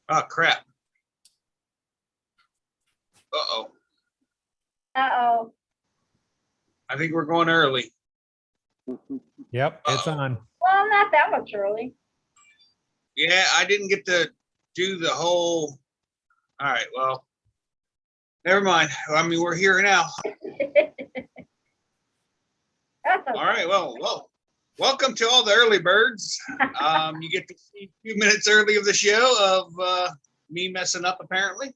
Oh, crap. Uh-oh. Uh-oh. I think we're going early. Yep, it's on. Well, not that much early. Yeah, I didn't get to do the whole. All right, well, never mind. I mean, we're here now. That's okay. All right, well, welcome to all the early birds. You get to see a few minutes early of the show of me messing up, apparently.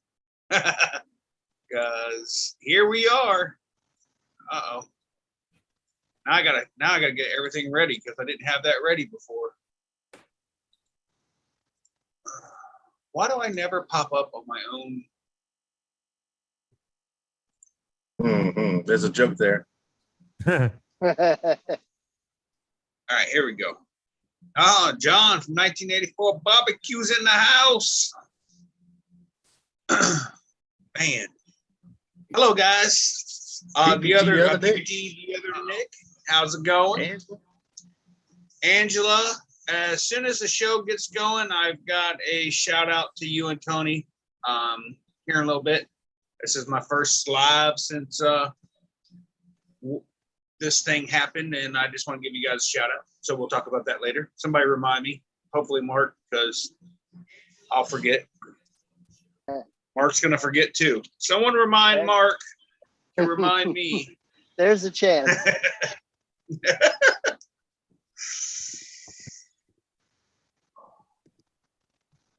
Because here we are. Uh-oh. Now I gotta get everything ready because I didn't have that ready before. Why do I never pop up on my own? There's a joke there. All right, here we go. John from 1984. Barbecue's in the house. Man. Hello, guys. The other Nick. How's it going? Angela, as soon as the show gets going, I've got a shout out to you and Tony here in a little bit. This is my first live since this thing happened, and I just want to give you guys a shout out. So we'll talk about that later. Somebody remind me, hopefully Mark, because I'll forget. Mark's going to forget too. Someone remind Mark to remind me. There's a chance.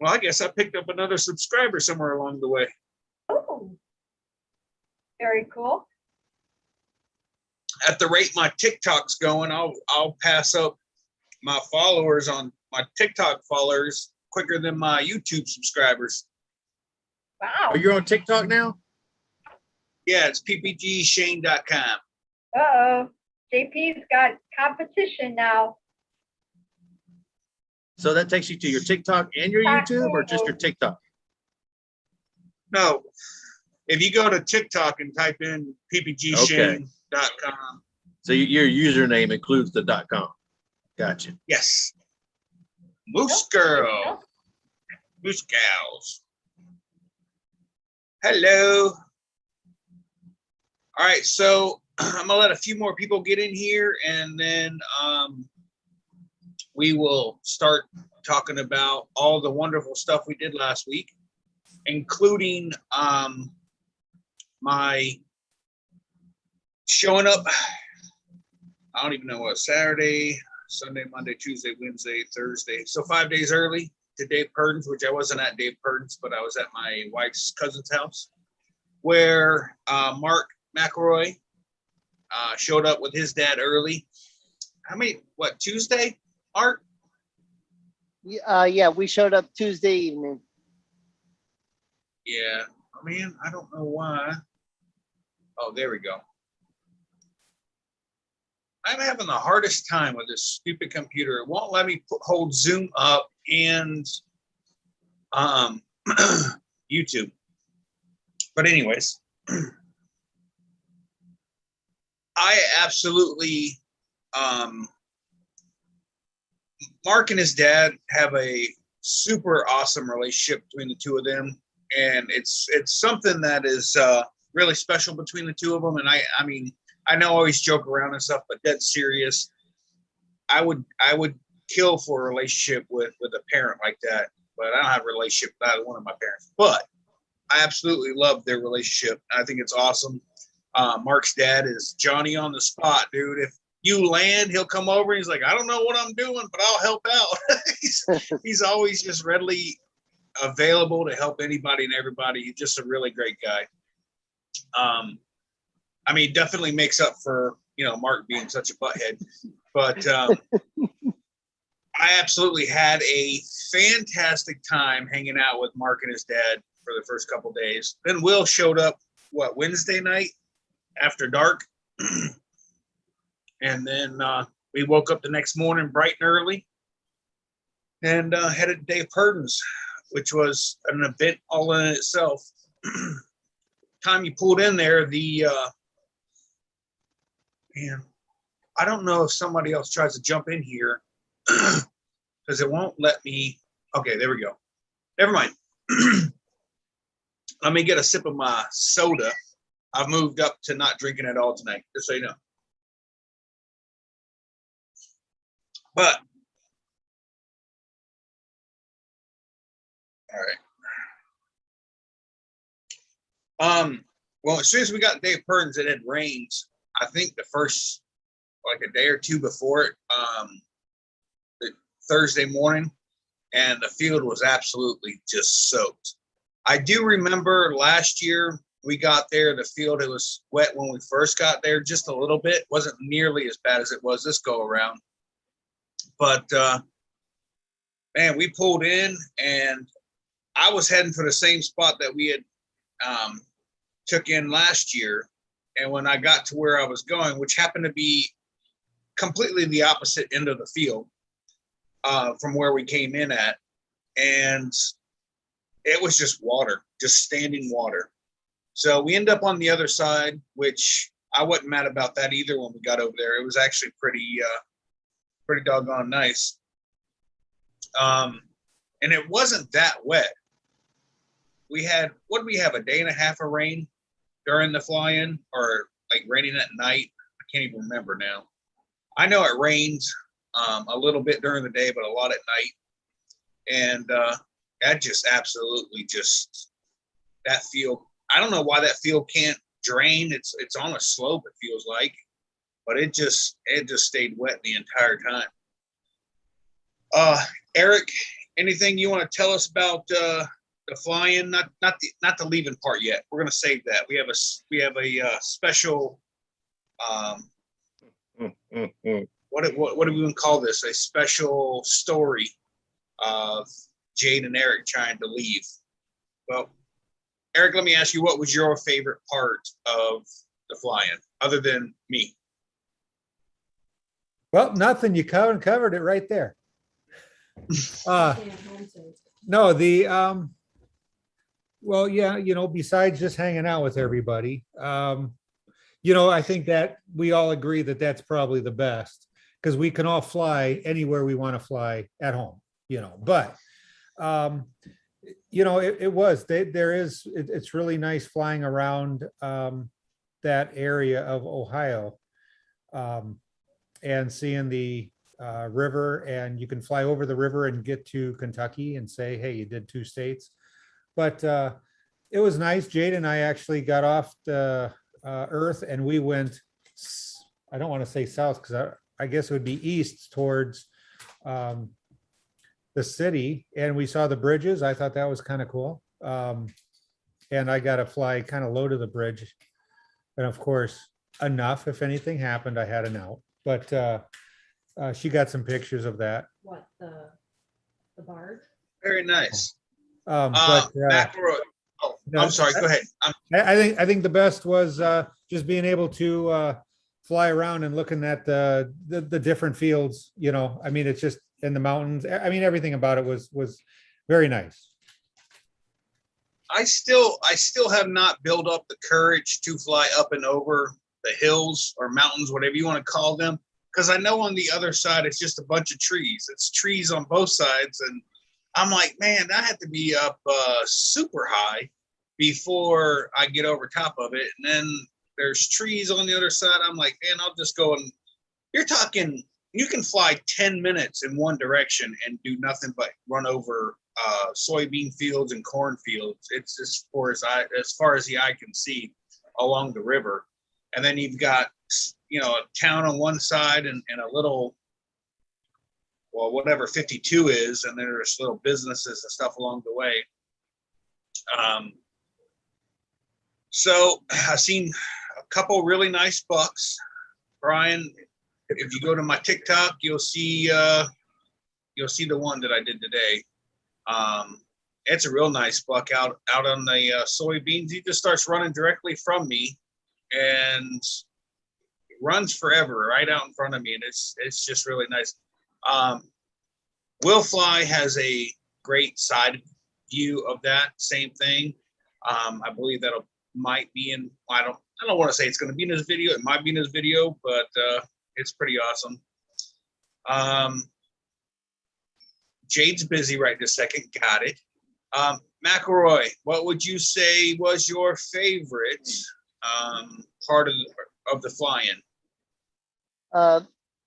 Well, I guess I picked up another subscriber somewhere along the way. Oh, very cool. At the rate my TikTok's going, I'll pass up my followers on my TikTok followers quicker than my YouTube subscribers. Wow. Are you on TikTok now? Yeah, it's ppgshane.com. Uh-oh. JP's got competition now. So that takes you to your TikTok and your YouTube, or just your TikTok? No, if you go to TikTok and type in ppgshane.com. So your username includes the .com. Gotcha. Yes. Moose Girl. Moose Gals. Hello. All right, so I'm gonna let a few more people get in here, and then we will start talking about all the wonderful stuff we did last week, including my showing up. I don't even know what, Saturday, Sunday, Monday, Tuesday, Wednesday, Thursday. So 5 days early to Dave Purden's, which I wasn't at Dave Purden's, but I was at my wife's cousin's house, where Mark McElroy showed up with his dad early. Tuesday, Mark? Yeah, we showed up Tuesday evening. Yeah, I don't know why. Oh, there we go. I'm having the hardest time with this stupid computer. It won't let me hold Zoom up and YouTube. But anyways, I absolutely, Mark and his dad have a super awesome relationship between the two of them. And it's something that is really special between the two of them. And I mean, I know I always joke around and stuff, but dead serious. I would kill for a relationship with a parent like that, but I don't have a relationship with either one of my parents. But I absolutely love their relationship. I think it's awesome. Mark's dad is Johnny on the spot, dude. If you land, he'll come over and he's like, I don't know what I'm doing, but I'll help out. he's always just readily available to help anybody and everybody. He's just a really great guy. I mean, definitely makes up for, Mark being such a butthead, but I absolutely had a fantastic time hanging out with Mark and his dad for the first couple of days. Then Will showed up, Wednesday night after dark. And then we woke up the next morning bright and early and headed to Dave Purden's, which was an event all in itself. Time you pulled in there, man, I don't know if somebody else tries to jump in here because it won't let me. Okay, there we go. Never mind. Let me get a sip of my soda. I've moved up to not drinking at all tonight, just so you know. But all right. Well, as soon as we got Dave Perdens, it had rained. I think the first like a day or two before it, the Thursday morning, and the field was absolutely just soaked. I do remember last year we got there, the field, it was wet when we first got there, just a little bit. Wasn't nearly as bad as it was this go around. But man, we pulled in, and I was heading for the same spot that we had took in last year. And when I got to where I was going, which happened to be completely the opposite end of the field from where we came in at, and it was just water, just standing water. So we end up on the other side, which I wasn't mad about that either when we got over there. It was actually pretty doggone nice. And it wasn't that wet. We had, what did we have, a day and a half of rain during the fly-in, or like raining at night? I can't even remember now. I know it rained a little bit during the day, but a lot at night. And that just absolutely just, that field, I don't know why that field can't drain. It's on a slope, it feels like, but it just stayed wet the entire time. Eric, anything you want to tell us about the fly-in? Not the leaving part yet. We're gonna save that. We have a special what do we even call this? A special story of Jade and Eric trying to leave. Well, Eric, let me ask you, what was your favorite part of the fly-in, other than me? Well, nothing. You covered it right there. No, well, yeah, besides just hanging out with everybody, I think that we all agree that that's probably the best, because we can all fly anywhere we want to fly at home, but it's really nice flying around that area of Ohio and seeing the river, and you can fly over the river and get to Kentucky and say, hey, you did 2 states. But it was nice. Jade and I actually got off the Earth, and we went, I don't want to say south, because I guess it would be east towards the city, and we saw the bridges. I thought that was kind of cool. And I got to fly kind of low to the bridge. And of course, enough, if anything happened, I had an out. But she got some pictures of that. What, the barge? Very nice. McElroy. Oh, I'm sorry. Go ahead. I think the best was just being able to fly around and looking at the different fields. I mean, it's just in the mountains. I mean, everything about it was very nice. I still have not built up the courage to fly up and over the hills or mountains, whatever you want to call them, because I know on the other side it's just a bunch of trees. It's trees on both sides, and I'm like, man, I have to be up super high before I get over top of it. And then there's trees on the other side. I'm like, man, I'll just go. And you're talking, you can fly 10 minutes in one direction and do nothing but run over soybean fields and corn fields. It's as far as the eye can see along the river. And then you've got, a town on one side and a little, well, whatever 52 is, and there's little businesses and stuff along the way. So I've seen a couple really nice bucks. Brian, if you go to my TikTok, you'll see the one that I did today. It's a real nice buck out on the soybeans. He just starts running directly from me and runs forever right out in front of me, and it's just really nice. Will Fly has a great side view of that same thing. I believe that'll might be in, I don't want to say it's going to be in his video. It might be in his video, but it's pretty awesome. Jade's busy right this second. Got it. McElroy, what would you say was your favorite part of the fly-in?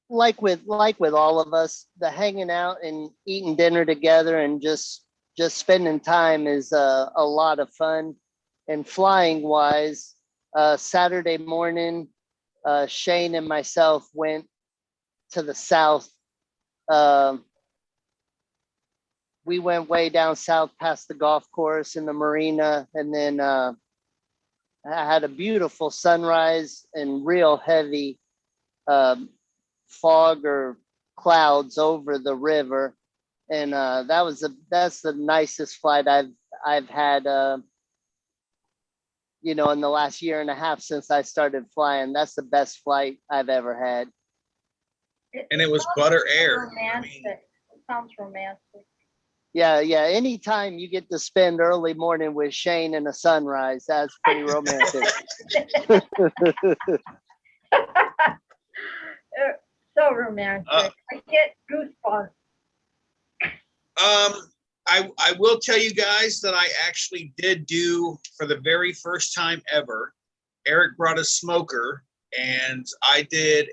Like with all of us, the hanging out and eating dinner together and just spending time is a lot of fun. And flying wise, Saturday morning, Shane and myself went to the south. We went way down south past the golf course and the marina, and then I had a beautiful sunrise and real heavy fog or clouds over the river, and that's the nicest flight I've had. In the last year and a half since I started flying, that's the best flight I've ever had. And it was butter air. Romantic. It sounds romantic. Yeah. Anytime you get to spend early morning with Shane and a sunrise, that's pretty romantic. So romantic. I get goosebumps. I will tell you guys that I actually did do, for the very first time ever, Eric brought a smoker and I did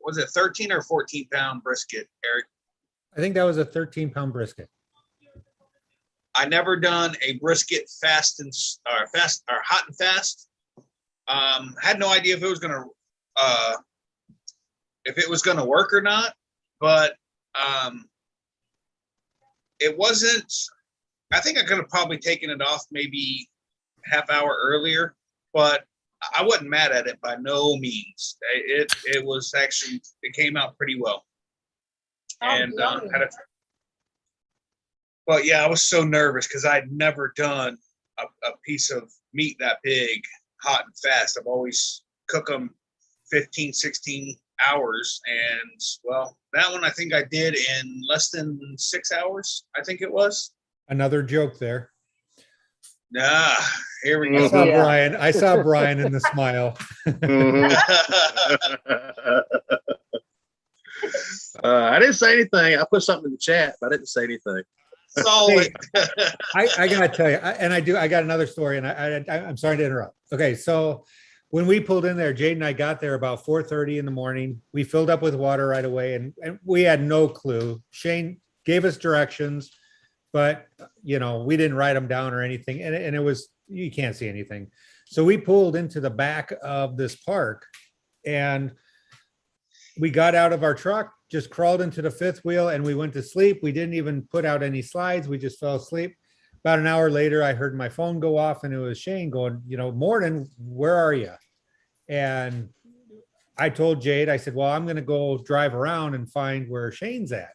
was it 13 or 14 pound brisket, Eric? I think that was a 13-pound brisket. I never done a brisket hot and fast. Had no idea if it was gonna work or not, but it wasn't. I think I could have probably taken it off maybe half hour earlier, but I wasn't mad at it by no means. It was actually, it came out pretty well. And but yeah, I was so nervous because I'd never done a piece of meat that big, hot and fast. I've always cooked them 15, 16 hours. And well, that one I think I did in less than 6 hours, I think it was. Another joke there. Nah, here we I go. saw Yeah. Brian. I saw Brian in the smile. I didn't say anything. I put something in the chat, but I didn't say anything. Solid. I gotta tell you, I got another story, and I'm sorry to interrupt. Okay, so when we pulled in there, Jade and I got there about 4:30 in the morning. We filled up with water right away, and we had no clue. Shane gave us directions, but we didn't write them down or anything, and it was, you can't see anything. So we pulled into the back of this park, and we got out of our truck, just crawled into the fifth wheel, and we went to sleep. We didn't even put out any slides. We just fell asleep. About an hour later, I heard my phone go off, and it was Shane going, "Morning, where are you?" And I told Jade, I said, "Well, I'm going to go drive around and find where Shane's at."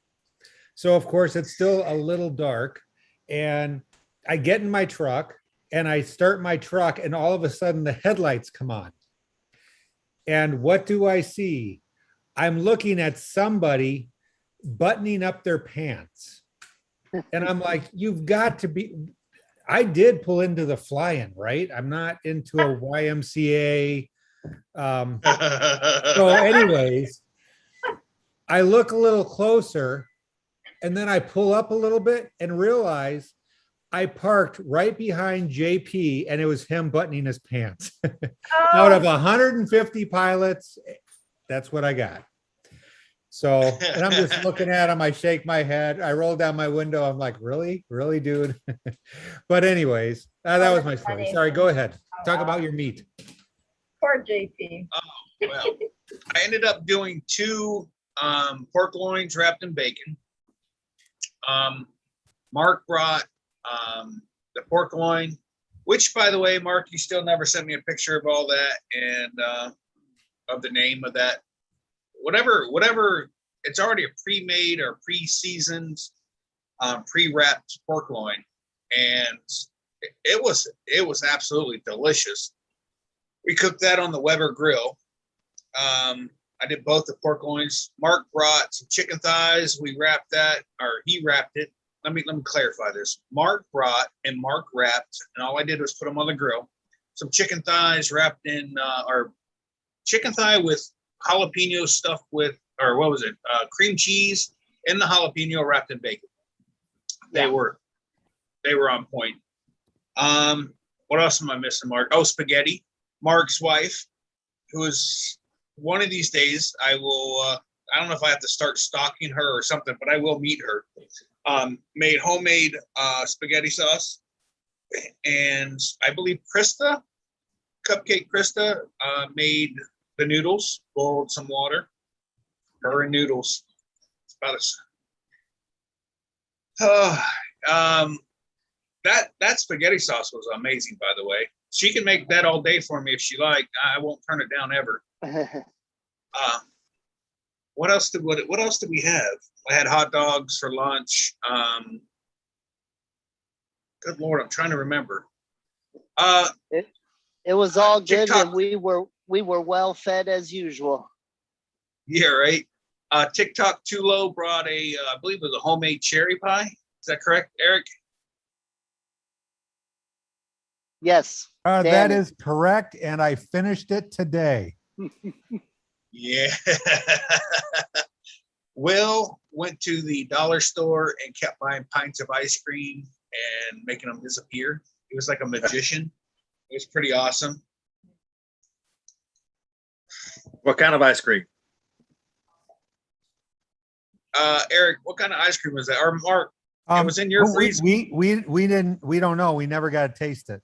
So of course it's still a little dark, and I get in my truck and I start my truck, and all of a sudden the headlights come on. And what do I see? I'm looking at somebody buttoning up their pants. And I'm like, you've got to be, I did pull into the fly-in, right? I'm not into a YMCA. So anyways, I look a little closer, and then I pull up a little bit and realize I parked right behind JP, and it was him buttoning his pants. Out of 150 pilots, that's what I got. So, and I'm just looking at him. I shake my head. I roll down my window. I'm like, really, dude? But anyways, that was my story. Sorry, go ahead. Talk about your meat. Poor JP. Well, I ended up doing 2 pork loins wrapped in bacon. Mark brought the pork loin, which, by the way, Mark, you still never sent me a picture of all that and of the name of that. Whatever, it's already a pre-made or pre-seasoned, pre-wrapped pork loin, and it was absolutely delicious. We cooked that on the Weber grill. I did both the pork loins. Mark brought some chicken thighs. We wrapped that, or he wrapped it. Let me clarify this. Mark brought and Mark wrapped, and all I did was put them on the grill. Some chicken thighs wrapped in, or chicken thigh with jalapeno stuffed with, or what was it? Cream cheese and the jalapeno wrapped in bacon. They were They were on point. What else am I missing, Mark? Oh, spaghetti. Mark's wife, who is one of these days, I will. I don't know if I have to start stalking her or something, but I will meet her. Made homemade spaghetti sauce, and I believe Cupcake Krista, made the noodles. Boiled some water. Her and noodles. It's about as. That spaghetti sauce was amazing, by the way. She can make that all day for me if she like. I won't turn it down ever. What else did we have? I had hot dogs for lunch. Good Lord, I'm trying to remember. It was all good, TikTok. and we were well fed as usual. Yeah, right. TikTok Tulo brought I believe it was a homemade cherry pie. Is that correct, Eric? Yes. That Danny. is correct, and I finished it today. Yeah. Will went to the dollar store and kept buying pints of ice cream and making them disappear. He was like a magician. It was pretty awesome. What kind of ice cream? Eric, what kind of ice cream was that? Or Mark, it was in your freezer. We don't know. We never got to taste it.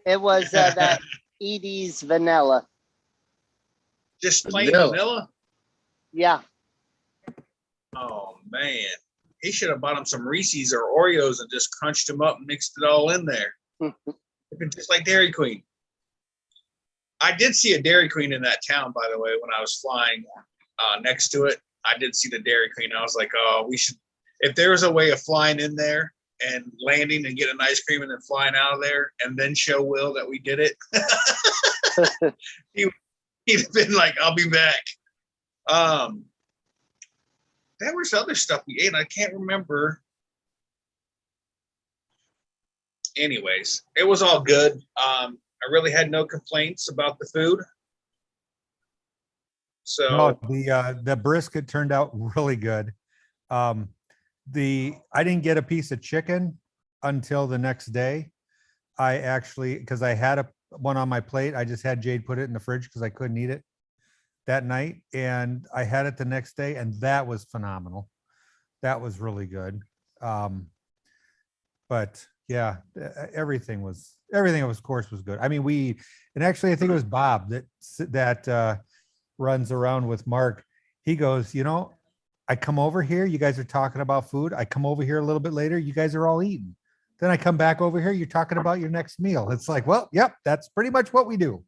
It was that Edie's vanilla. Just plain Vanilla. vanilla? Yeah. Oh, man. He should have bought him some Reese's or Oreos and just crunched them up and mixed it all in there. Just like Dairy Queen. I did see a Dairy Queen in that town, by the way, when I was flying next to it. I did see the Dairy Queen. I was like, oh, we should, if there was a way of flying in there and landing and getting ice cream and then flying out of there and then show Will that we did it, he'd have been like, I'll be back. There was other stuff we ate. I can't remember. Anyways, it was all good. I really had no complaints about the food. So No, the brisket turned out really good. I didn't get a piece of chicken until the next day. I actually, because I had one on my plate, I just had Jade put it in the fridge because I couldn't eat it that night, and I had it the next day, and that was phenomenal. That was really good. But yeah, everything of course was good. I mean, and actually I think it was Bob that runs around with Mark. He goes, I come over here, you guys are talking about food. I come over here a little bit later, you guys are all eating. Then I come back over here, you're talking about your next meal. It's like, well, yep, that's pretty much what we do.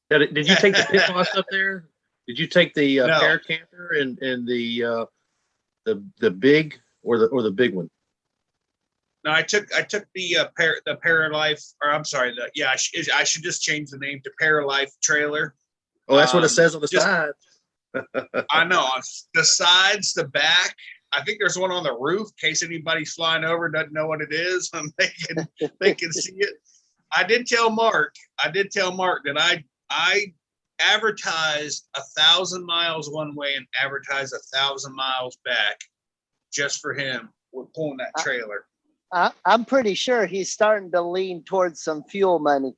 Did you take the pit boss up there? Did you take the No. pear camper and the big or the big one? no, I took the Paralife, or I'm sorry, I should just change the name to Paralife trailer. Oh, that's what it says on the just- side. I know, on the sides, the back. I think there's one on the roof in case anybody's flying over doesn't know what it is. They can see it. I did tell Mark that I advertised 1,000 miles one way and advertised 1,000 miles back just for him. We're pulling that trailer. I'm pretty sure he's starting to lean towards some fuel money.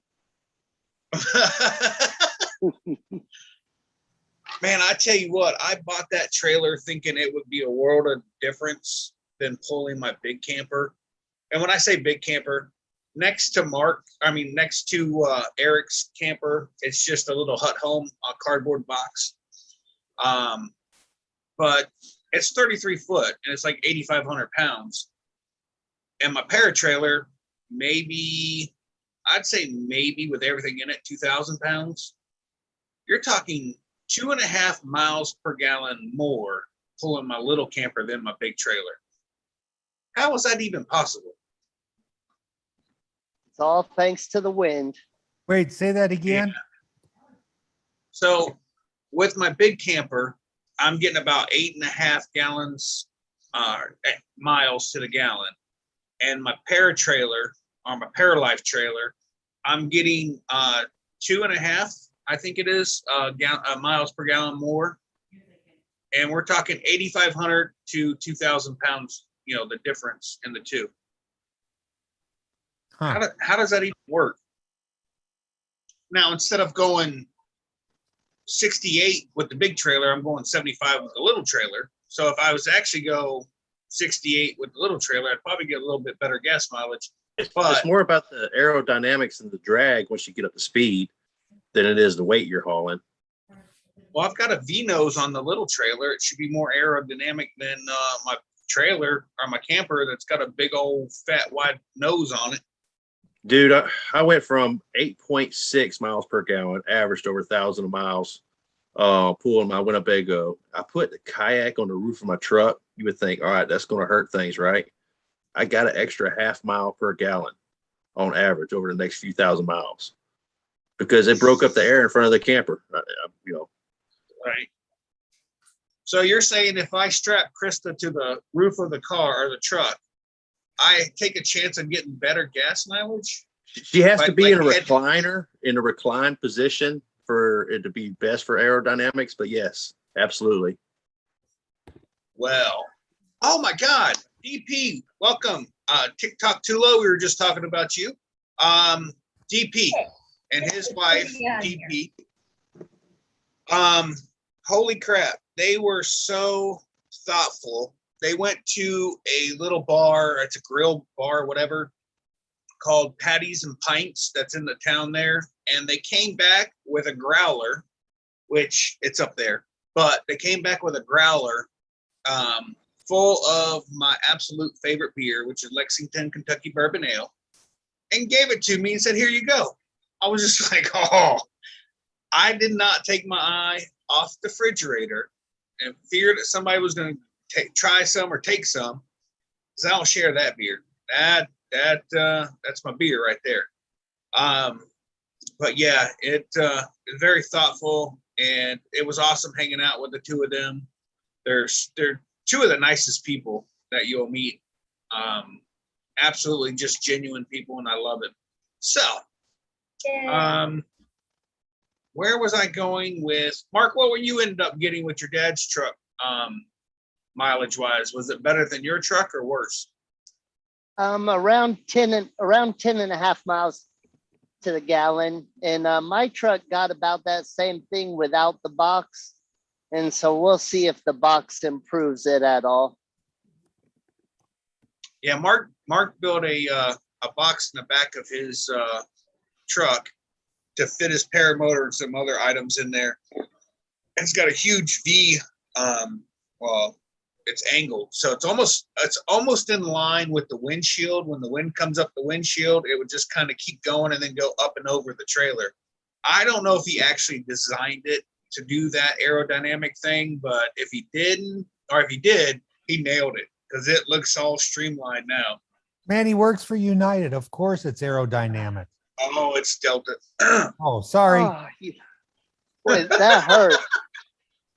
Man, I tell you what, I bought that trailer thinking it would be a world of difference than pulling my big camper. And when I say big camper, next to Eric's camper, it's just a little hut home, a cardboard box. But it's 33 foot and it's like 8,500 pounds. And my paratrailer, I'd say maybe with everything in it, 2,000 pounds. You're talking 2.5 miles per gallon more pulling my little camper than my big trailer. How was that even possible? It's all thanks to the wind. Wait, say that again. Yeah. So with my big camper, I'm getting about 8.5 gallons, miles to the gallon. And my paratrailer, or my Paralife trailer, I'm getting 2.5, I think it is, miles per gallon more. and we're talking 8,500 to 2,000 pounds. You know, the difference in the two. Huh. How does that even work? Now, instead of going 68 with the big trailer, I'm going 75 with the little trailer. So if I was to actually go 68 with the little trailer, I'd probably get a little bit better gas mileage. It's But more about the aerodynamics and the drag once you get up to speed than it is the weight you're hauling. well, I've got a V nose on the little trailer. It should be more aerodynamic than my trailer or my camper that's got a big old fat wide nose on it. Dude, I went from 8.6 miles per gallon, averaged over 1,000 miles, pulling my Winnebago. I put the kayak on the roof of my truck. You would think, all right, that's going to hurt things, right? I got an extra half mile per gallon on average over the next few thousand miles because it broke up the air in front of the camper. You know, Right. So you're saying if I strap Krista to the roof of the car or the truck, I take a chance of getting better gas mileage? she has to Like- be in a like recliner, in a reclined position for it to be best for aerodynamics. But yes, absolutely. Well, oh my God, DP, welcome. TikTok Tulo, we were just talking about you. DP and his wife, Yeah, DP. Holy crap, they were so thoughtful. They went to a little bar, it's a grill bar, whatever, called Patties and Pints that's in the town there. And they came back with a growler, which it's up there, but they came back with a growler full of my absolute favorite beer, which is Lexington, Kentucky Bourbon Ale, and gave it to me and said, here you go. I was just like, oh, I did not take my eye off the refrigerator and feared that somebody was going to try some or take some, because I don't share that beer. That's my beer right there. But yeah, it's very thoughtful, and it was awesome hanging out with the two of them. They're two of the nicest people that you'll meet. Absolutely just genuine people, and I love it. So, where was I going with Mark? What were you ended up getting with your dad's truck, mileage wise? Was it better than your truck or worse? Around 10 and a half miles to the gallon. And my truck got about that same thing without the box. And so we'll see if the box improves it at all. Yeah, Mark built a box in the back of his truck to fit his paramotor and some other items in there. It's got a huge V. Well, it's angled, so it's almost in line with the windshield. When the wind comes up the windshield, it would just kind of keep going and then go up and over the trailer. I don't know if he actually designed it to do that aerodynamic thing, but if he didn't, or if he did, he nailed it, because it looks all streamlined now. Man, he works for United. Of course it's aerodynamic. Oh, it's Delta. Oh, sorry. Oh, boy, that hurt.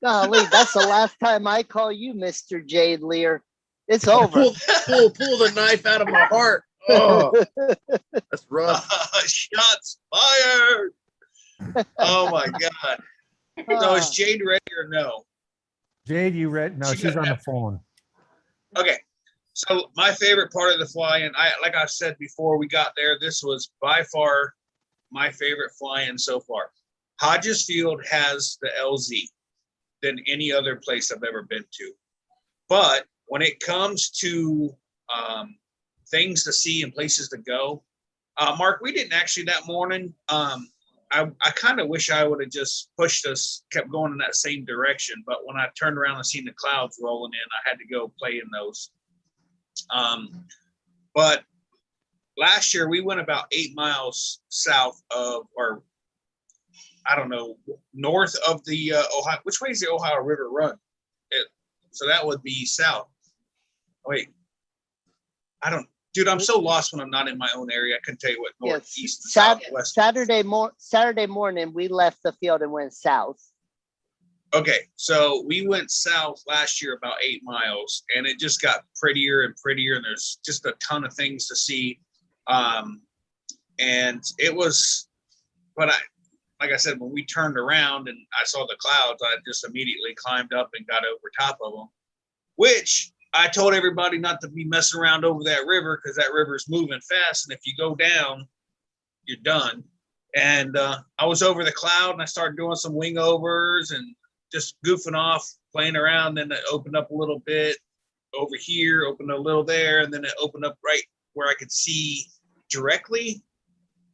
Golly, that's the last time I call you Mr. Jade Lear. It's over. Pull the knife out of my heart. Oh, that's rough. Shots fired. Oh my God. So is Jade ready or no? Jade, you read? No, She she's got on the that. phone. Okay. So my favorite part of the fly-in, like I said before we got there, this was by far my favorite fly-in so far. Hodges Field has the LZ than any other place I've ever been to. But when it comes to things to see and places to go, Mark, we didn't actually that morning. I kind of wish I would have just pushed us, kept going in that same direction. But when I turned around and seen the clouds rolling in, I had to go play in those. But last year we went about 8 miles south of, or I don't know, north of the Ohio. Which way is the Ohio River run? So that would be south. Wait, dude, I'm so lost when I'm not in my own area. I couldn't tell you what north, Yes. east, and south, west. Saturday morning, we left the field and went south. Okay, so we went south last year about 8 miles, and it just got prettier and prettier, and there's just a ton of things to see. And it was, but like I said, when we turned around and I saw the clouds, I just immediately climbed up and got over top of them, which I told everybody not to be messing around over that river because that river is moving fast. And if you go down, you're done. And I was over the cloud and I started doing some wing overs and just goofing off, playing around. Then it opened up a little bit over here, opened a little there, and then it opened up right where I could see directly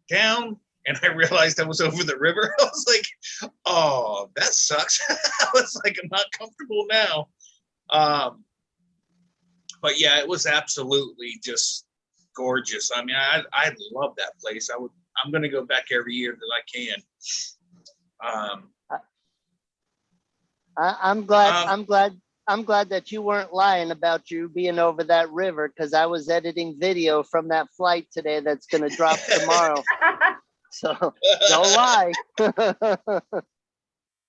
down. And I realized I was over the river. I was like, oh, that sucks. I was like, I'm not comfortable now. But yeah, it was absolutely just gorgeous. I mean, I love that place. I'm going to go back every year that I can. I'm glad that you weren't lying about you being over that river, because I was editing video from that flight today that's going to drop tomorrow. So don't lie.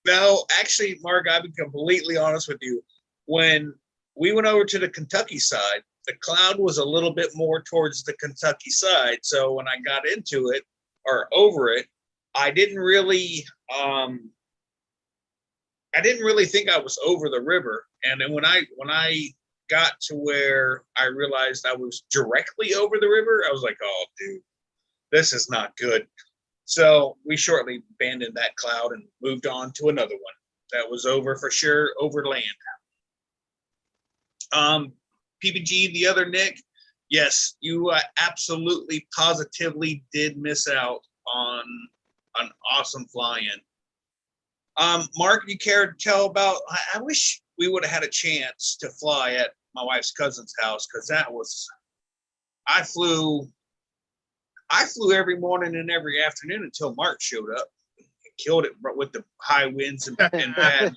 No, actually, Mark, I'll be completely honest with you. When we went over to the Kentucky side, the cloud was a little bit more towards the Kentucky side. So when I got into it or over it, I didn't really think I was over the river. And then when I got to where I realized I was directly over the river, I was like, oh, dude, this is not good. So we shortly abandoned that cloud and moved on to another one that was over for sure, over land. PPG, the other Nick, yes, you absolutely positively did miss out on an awesome fly-in. Mark, you care to tell about, I wish we would have had a chance to fly at my wife's cousin's house, because I flew every morning and every afternoon until Mark showed up and killed it with the high winds and bad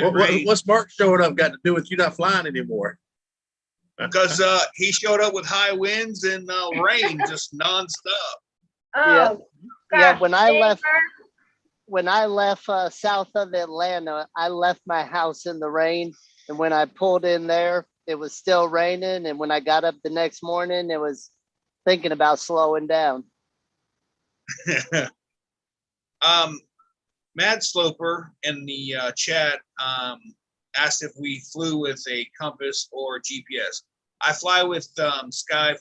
rain. What's Mark showing up got to do with you not flying anymore? Because he showed up with high winds and rain just nonstop. Oh, Yeah, gosh, when I left south of Atlanta, I left my house in the rain. And when I pulled in there, it was still raining. And when I got up the next morning, it was thinking about slowing down. Mad Sloper in the chat asked if we flew with a compass or GPS. I fly with Sky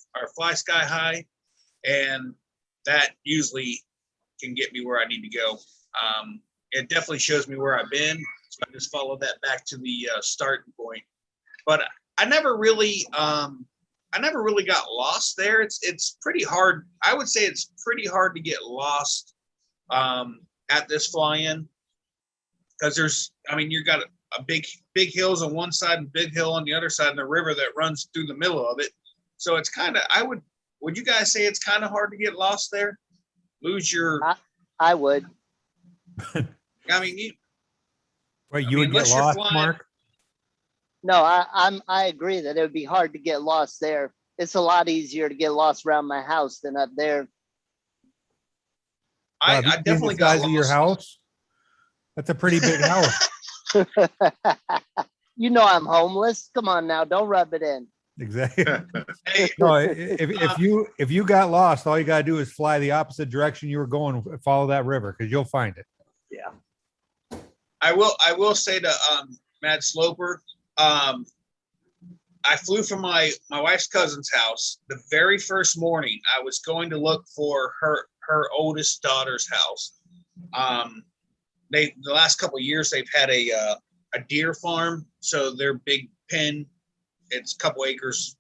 High, and that usually can get me where I need to go. It definitely shows me where I've been, so I just follow that back to the starting point. But I never really got lost there. It's pretty hard. I would say it's pretty hard to get lost at this fly-in, because you got a big hills on one side and big hill on the other side, and the river that runs through the middle of it. So it's kind of, would you guys say it's kind of hard to get lost there? Lose your. I would. I mean, Right, you would get unless you're lost, flying- Mark? No, I agree that it would be hard to get lost there. It's a lot easier to get lost around my house than up there. I Have you seen definitely the got size of your lost. house. That's a pretty big house. You know I'm homeless. Come on now, don't rub it in. Exactly. Hey, No, if you got lost, all you gotta do is fly the opposite direction you were going, follow that river, because you'll find it. Yeah. I will say to Mad Sloper, I flew from my wife's cousin's house. The very first morning, I was going to look for her oldest daughter's house. The last couple of years they've had a deer farm, so their big pen, it's a couple acres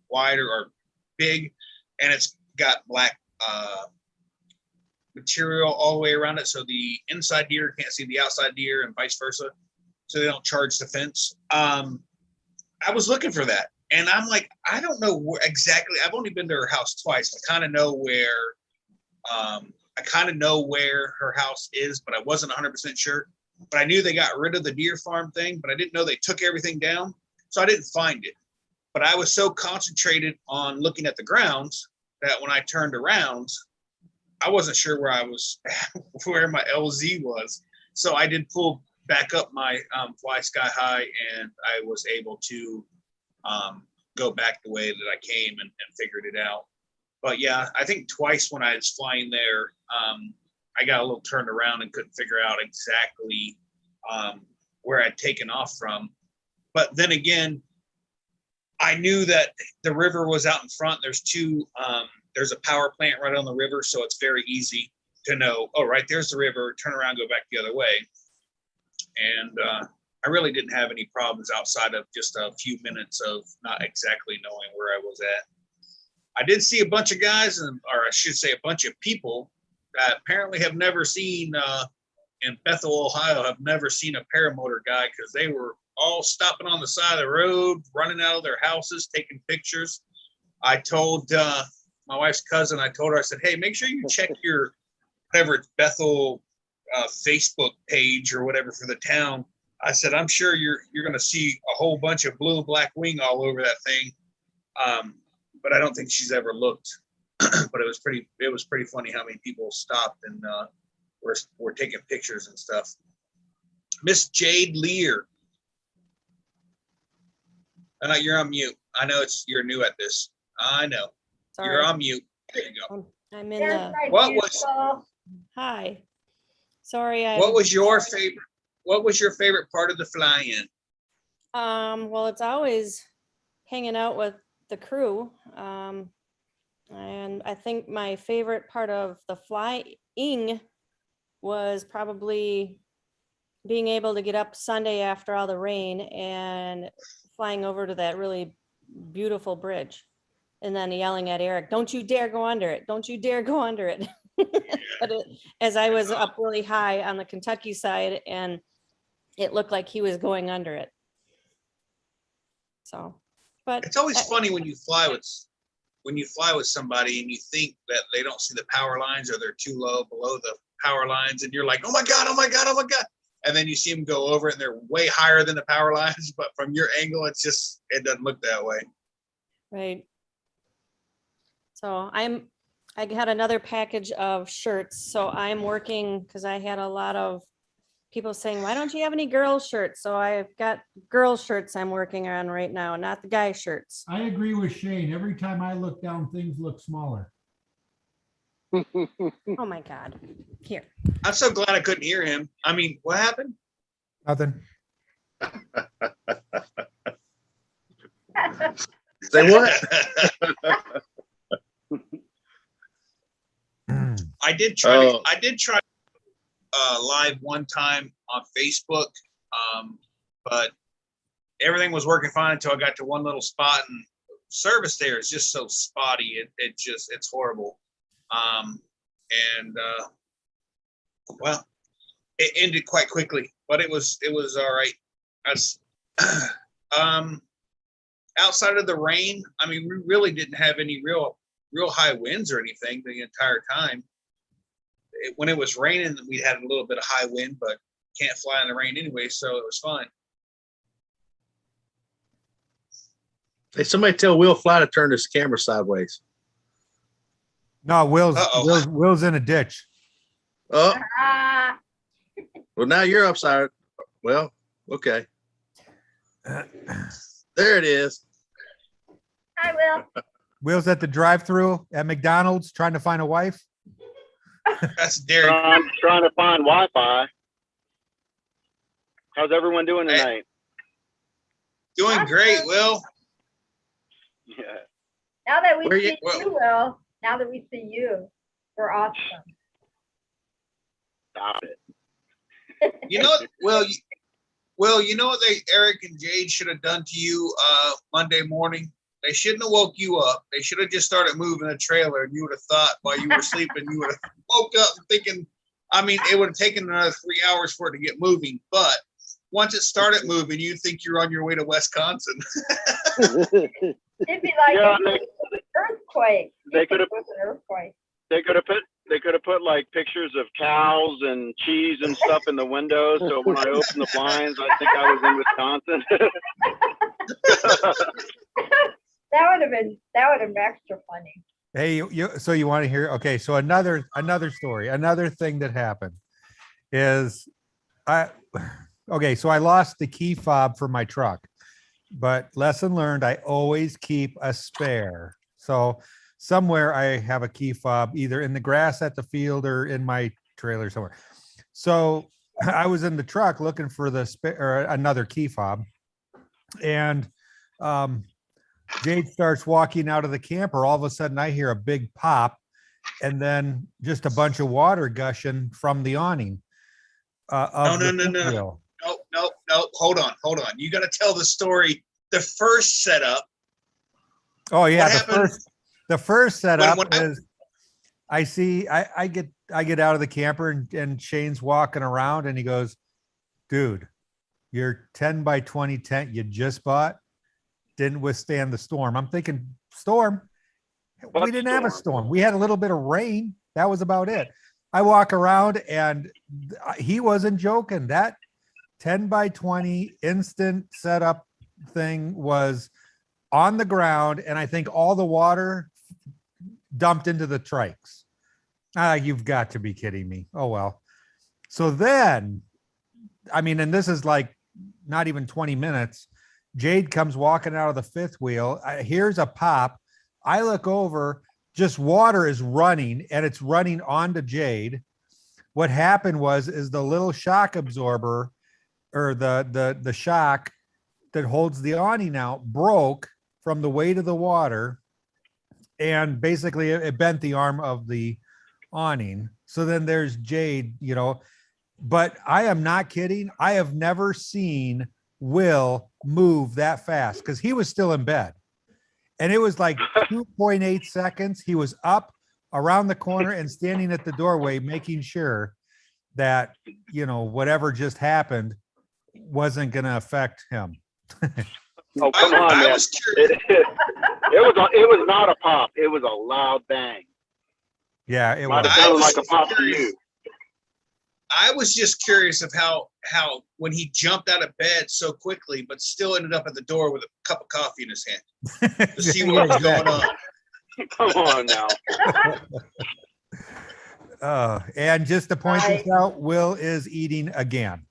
wide or big, and it's got black material all the way around it, so the inside deer can't see the outside deer and vice versa, so they don't charge the fence. I was looking for that, and I'm like, I don't know exactly. I've only been to her house twice. I kind of know where her house is, but I wasn't 100% sure. But I knew they got rid of the deer farm thing, but I didn't know they took everything down, so I didn't find it. But I was so concentrated on looking at the grounds that when I turned around, I wasn't sure where I was, where my LZ was. So I did pull back up my Fly Sky High, and I was able to go back the way that I came and figured it out. But yeah, I think twice when I was flying there, I got a little turned around and couldn't figure out exactly where I'd taken off from. But then again, I knew that the river was out in front. There's a power plant right on the river, so it's very easy to know, oh, right there's the river, turn around, go back the other way. And I really didn't have any problems outside of just a few minutes of not exactly knowing where I was at. I did see a bunch of guys, or I should say a bunch of people that apparently have never seen, in Bethel, Ohio, have never seen a paramotor guy, because they were all stopping on the side of the road, running out of their houses, taking pictures. I told my wife's cousin, I said, hey, make sure you check your, whatever it's Bethel Facebook page or whatever for the town. I said, I'm sure you're going to see a whole bunch of blue and black wing all over that thing. But I don't think she's ever looked. But it was pretty funny how many people stopped and were taking pictures and stuff. Miss Jade Lear. You're on mute. I know you're new at this. I know. Sorry. You're on mute. There you go. I'm in Yes, the, I What do, was- so hi. Sorry. What was your favorite part of the fly-in? Well, it's always hanging out with the crew. And I think my favorite part of the flying was probably being able to get up Sunday after all the rain and flying over to that really beautiful bridge. And then yelling at Eric, don't you dare go under it. Don't you dare go under it. But as I was up really high on the Kentucky side, and it looked like he was going under it. So, but It's always funny when you fly with somebody and you think that they don't see the power lines or they're too low below the power lines, and you're like, oh my God, oh my God, oh my God. And then you see them go over it and they're way higher than the power lines, but from your angle, it doesn't look that way. right. So I got another package of shirts. So I'm working, because I had a lot of people saying, why don't you have any girls shirts? So I've got girls shirts I'm working on right now, not the guy shirts. I agree with Shane. Every time I look down, things look smaller. Oh my God. Here. I'm so glad I couldn't hear him. I mean, what happened? Nothing. Say what? I did try. Oh. I did try live one time on Facebook, but everything was working fine until I got to one little spot, and service there is just so spotty. It's horrible. Well, it ended quite quickly, but it was all right. Outside of the rain, I mean, we really didn't have any real high winds or anything the entire time. When it was raining, we had a little bit of high wind, but can't fly in the rain anyway, so it was fine. Hey, somebody tell Will Fly to turn this camera sideways. No, Uh-oh. Will's in a ditch. Oh, Ah, well, now you're upside. Well, okay. There it is. I will. Will's at the drive-through at McDonald's trying to find a wife. That's Derek. I'm trying to find Wi-Fi. How's everyone doing Hey. tonight? Doing great, Will. Yeah. Now that we Where you- see you, Will, now that we see you, we're awesome. Stop it. You know, Will, you know what Eric and Jade should have done to you Monday morning? They shouldn't have woke you up. They should have just started moving the trailer, and you would have thought while you were sleeping, you would have woke up thinking, I mean, it would have taken another 3 hours for it to get moving, but once it started moving, you'd think you're on your way to Wisconsin. It'd be like Yeah, an earthquake. they could have- It was an earthquake. They could have put like pictures of cows and cheese and stuff in the windows. So when I opened the blinds, I think I was in Wisconsin. That would have been extra funny. Hey, so you want to hear? Okay, so another story, another thing that happened is okay, so I lost the key fob for my truck, but lesson learned, I always keep a spare. So somewhere I have a key fob, either in the grass at the field or in my trailer somewhere. So I was in the truck looking for or another key fob, and Jade starts walking out of the camper. All of a sudden, I hear a big pop, and then just a bunch of water gushing from the awning. No. Nope. Hold on. You got to tell the story. The first setup. Oh yeah, What happened? the first setup when is I get out of the camper and Shane's walking around and he goes, dude, your 10 by 20 tent you just bought didn't withstand the storm. I'm thinking, storm? We didn't have a storm. We had a little bit of rain. That was about it. I walk around and he wasn't joking. That 10 by 20 instant setup thing was on the ground, and I think all the water dumped into the trikes. You've got to be kidding me. Oh, well. So then, I mean, and this is like not even 20 minutes. Jade comes walking out of the fifth wheel. Here's a pop. I look over, just water is running, and it's running onto Jade. What happened is the little shock absorber, or the shock that holds the awning out, broke from the weight of the water, and basically it bent the arm of the awning. So then there's Jade, but I am not kidding. I have never seen Will move that fast, because he was still in bed, and it was like 2.8 seconds. He was up around the corner and standing at the doorway, making sure that, whatever just happened wasn't going to affect him. Oh, come on, man. I was curious. It was not a pop. It was a loud bang. Yeah, it Might was. have sounded like a pop to you. I was just curious of how when he jumped out of bed so quickly, but still ended up at the door with a cup of coffee in his hand to see what was going on. Come on now. And just to point this out, Will is eating again.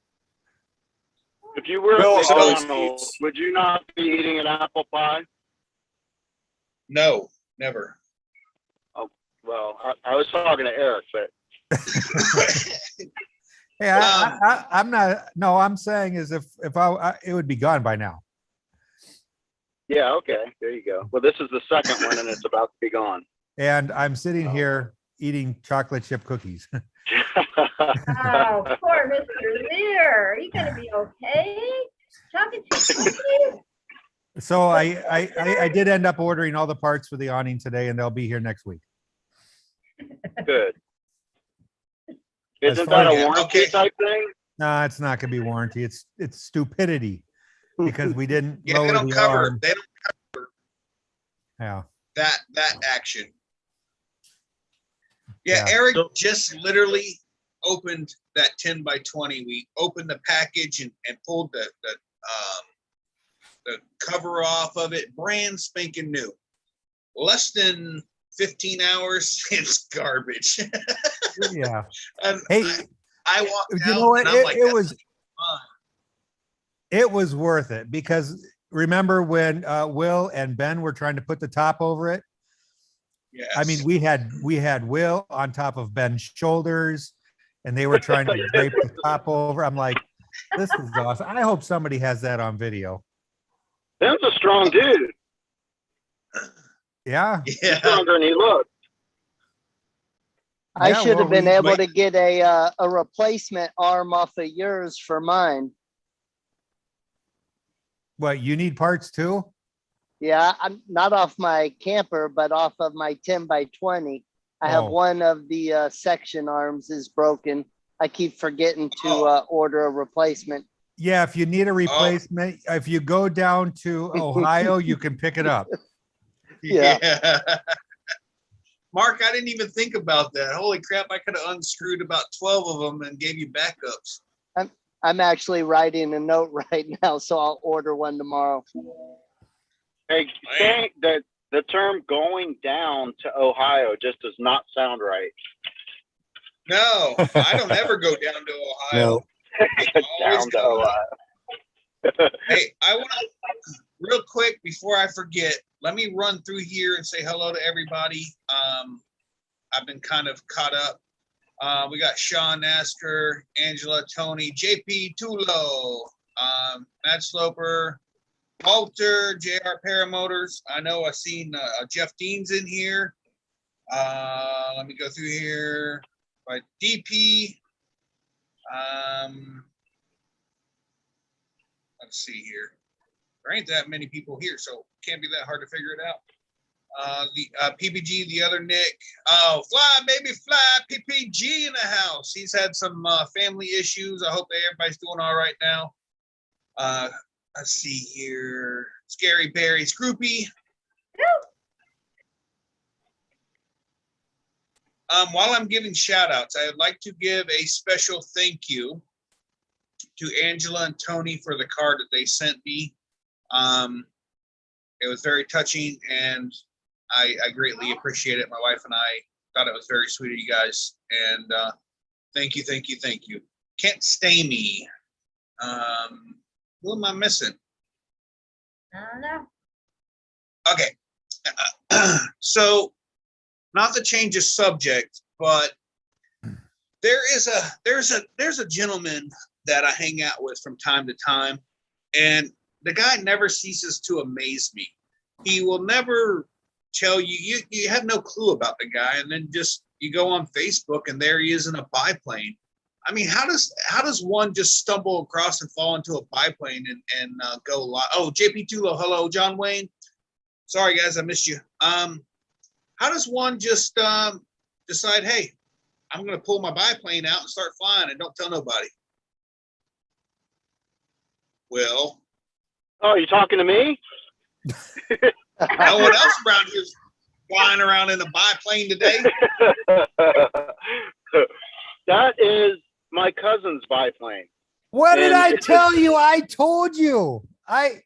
If you were Bill at always McDonald's, eats. would you not be eating an apple pie? No, never. Well, I was talking to Eric, but Hey, I'm not. No, I'm saying is if it would be gone by now. yeah, okay, there you go. Well, this is the second one, and it's about to be gone. And I'm sitting here eating chocolate chip cookies. Oh, poor Mr. Lear. Are you gonna be okay? Chocolate chip cookies? So I did end up ordering all the parts for the awning today, and they'll be here next week. Good. As Isn't far that as- a warranty type thing? No, it's not going to be warranty. It's stupidity, because we didn't Yeah, lower they don't the cover. arm. They don't Yeah. that action. Yeah, Yeah. Eric So- just literally opened that 10 by 20. We opened the package and pulled the cover off of it, brand spanking new. Less than 15 hours, it's garbage. Yeah. And Hey, I walked you out know what? and I'm like, It "That's was fine." it was worth it, because remember when Will and Ben were trying to put the top over it? Yes. I mean, we had Will on top of Ben's shoulders, and they were trying to drape the top over. I'm like, this is awesome. I hope somebody has that on video. Ben's a strong dude. Yeah. He's yeah. stronger than he looks. I Yeah, should well, have been we- able to get a replacement arm off of yours for mine. What, you need parts too? Yeah, I'm not off my camper, but off of my 10 by 20. I have Oh. one of the section arms is broken. I keep forgetting to order a replacement. Yeah, if you need a replacement, if you go down to Ohio, you can pick it up. Yeah. Mark, I didn't even think about that. Holy crap, I could have unscrewed about 12 of them and gave you backups. I'm actually writing a note right now, so I'll order one tomorrow. Hey, saying that the term going down to Ohio just does not sound right. No, I don't ever go down to Ohio. I always Down to go up. Ohio. Hey, I want to, real quick, before I forget, let me run through here and say hello to everybody. I've been kind of caught up. We got Sean Nasker, Angela, Tony, JP Tulo, Matt Sloper, Walter, JR Paramotors. I know I've seen Jeff Dean's in here. Let me go through here. By DP. Let's see here. There ain't that many people here, so can't be that hard to figure it out. The PPG, the other Nick. Oh, fly, baby, fly. PPG in the house. He's had some family issues. I hope everybody's doing all right now. Let's see here. Scary Barry's groupie. While I'm giving shout outs, I'd like to give a special thank you to Angela and Tony for the card that they sent me. It was very touching, and I greatly appreciate it. My wife and I thought it was very sweet of you guys, and thank you, thank you, thank you. Kent Stamey. Who am I missing? I don't know. Okay. So, not to change the subject, but there's a gentleman that I hang out with from time to time, and the guy never ceases to amaze me. He will never tell you, you have no clue about the guy, and then just you go on Facebook and there he is in a biplane. I mean, how does one just stumble across and fall into a biplane and go live? Oh, JP Tulo, hello, John Wayne. Sorry guys, I missed you. How does one just decide, hey, I'm going to pull my biplane out and start flying and don't tell nobody? Well, Oh, you talking to me? no one else around here is flying around in a biplane today. That is my cousin's biplane. What did And I it's tell you? I told you. I'm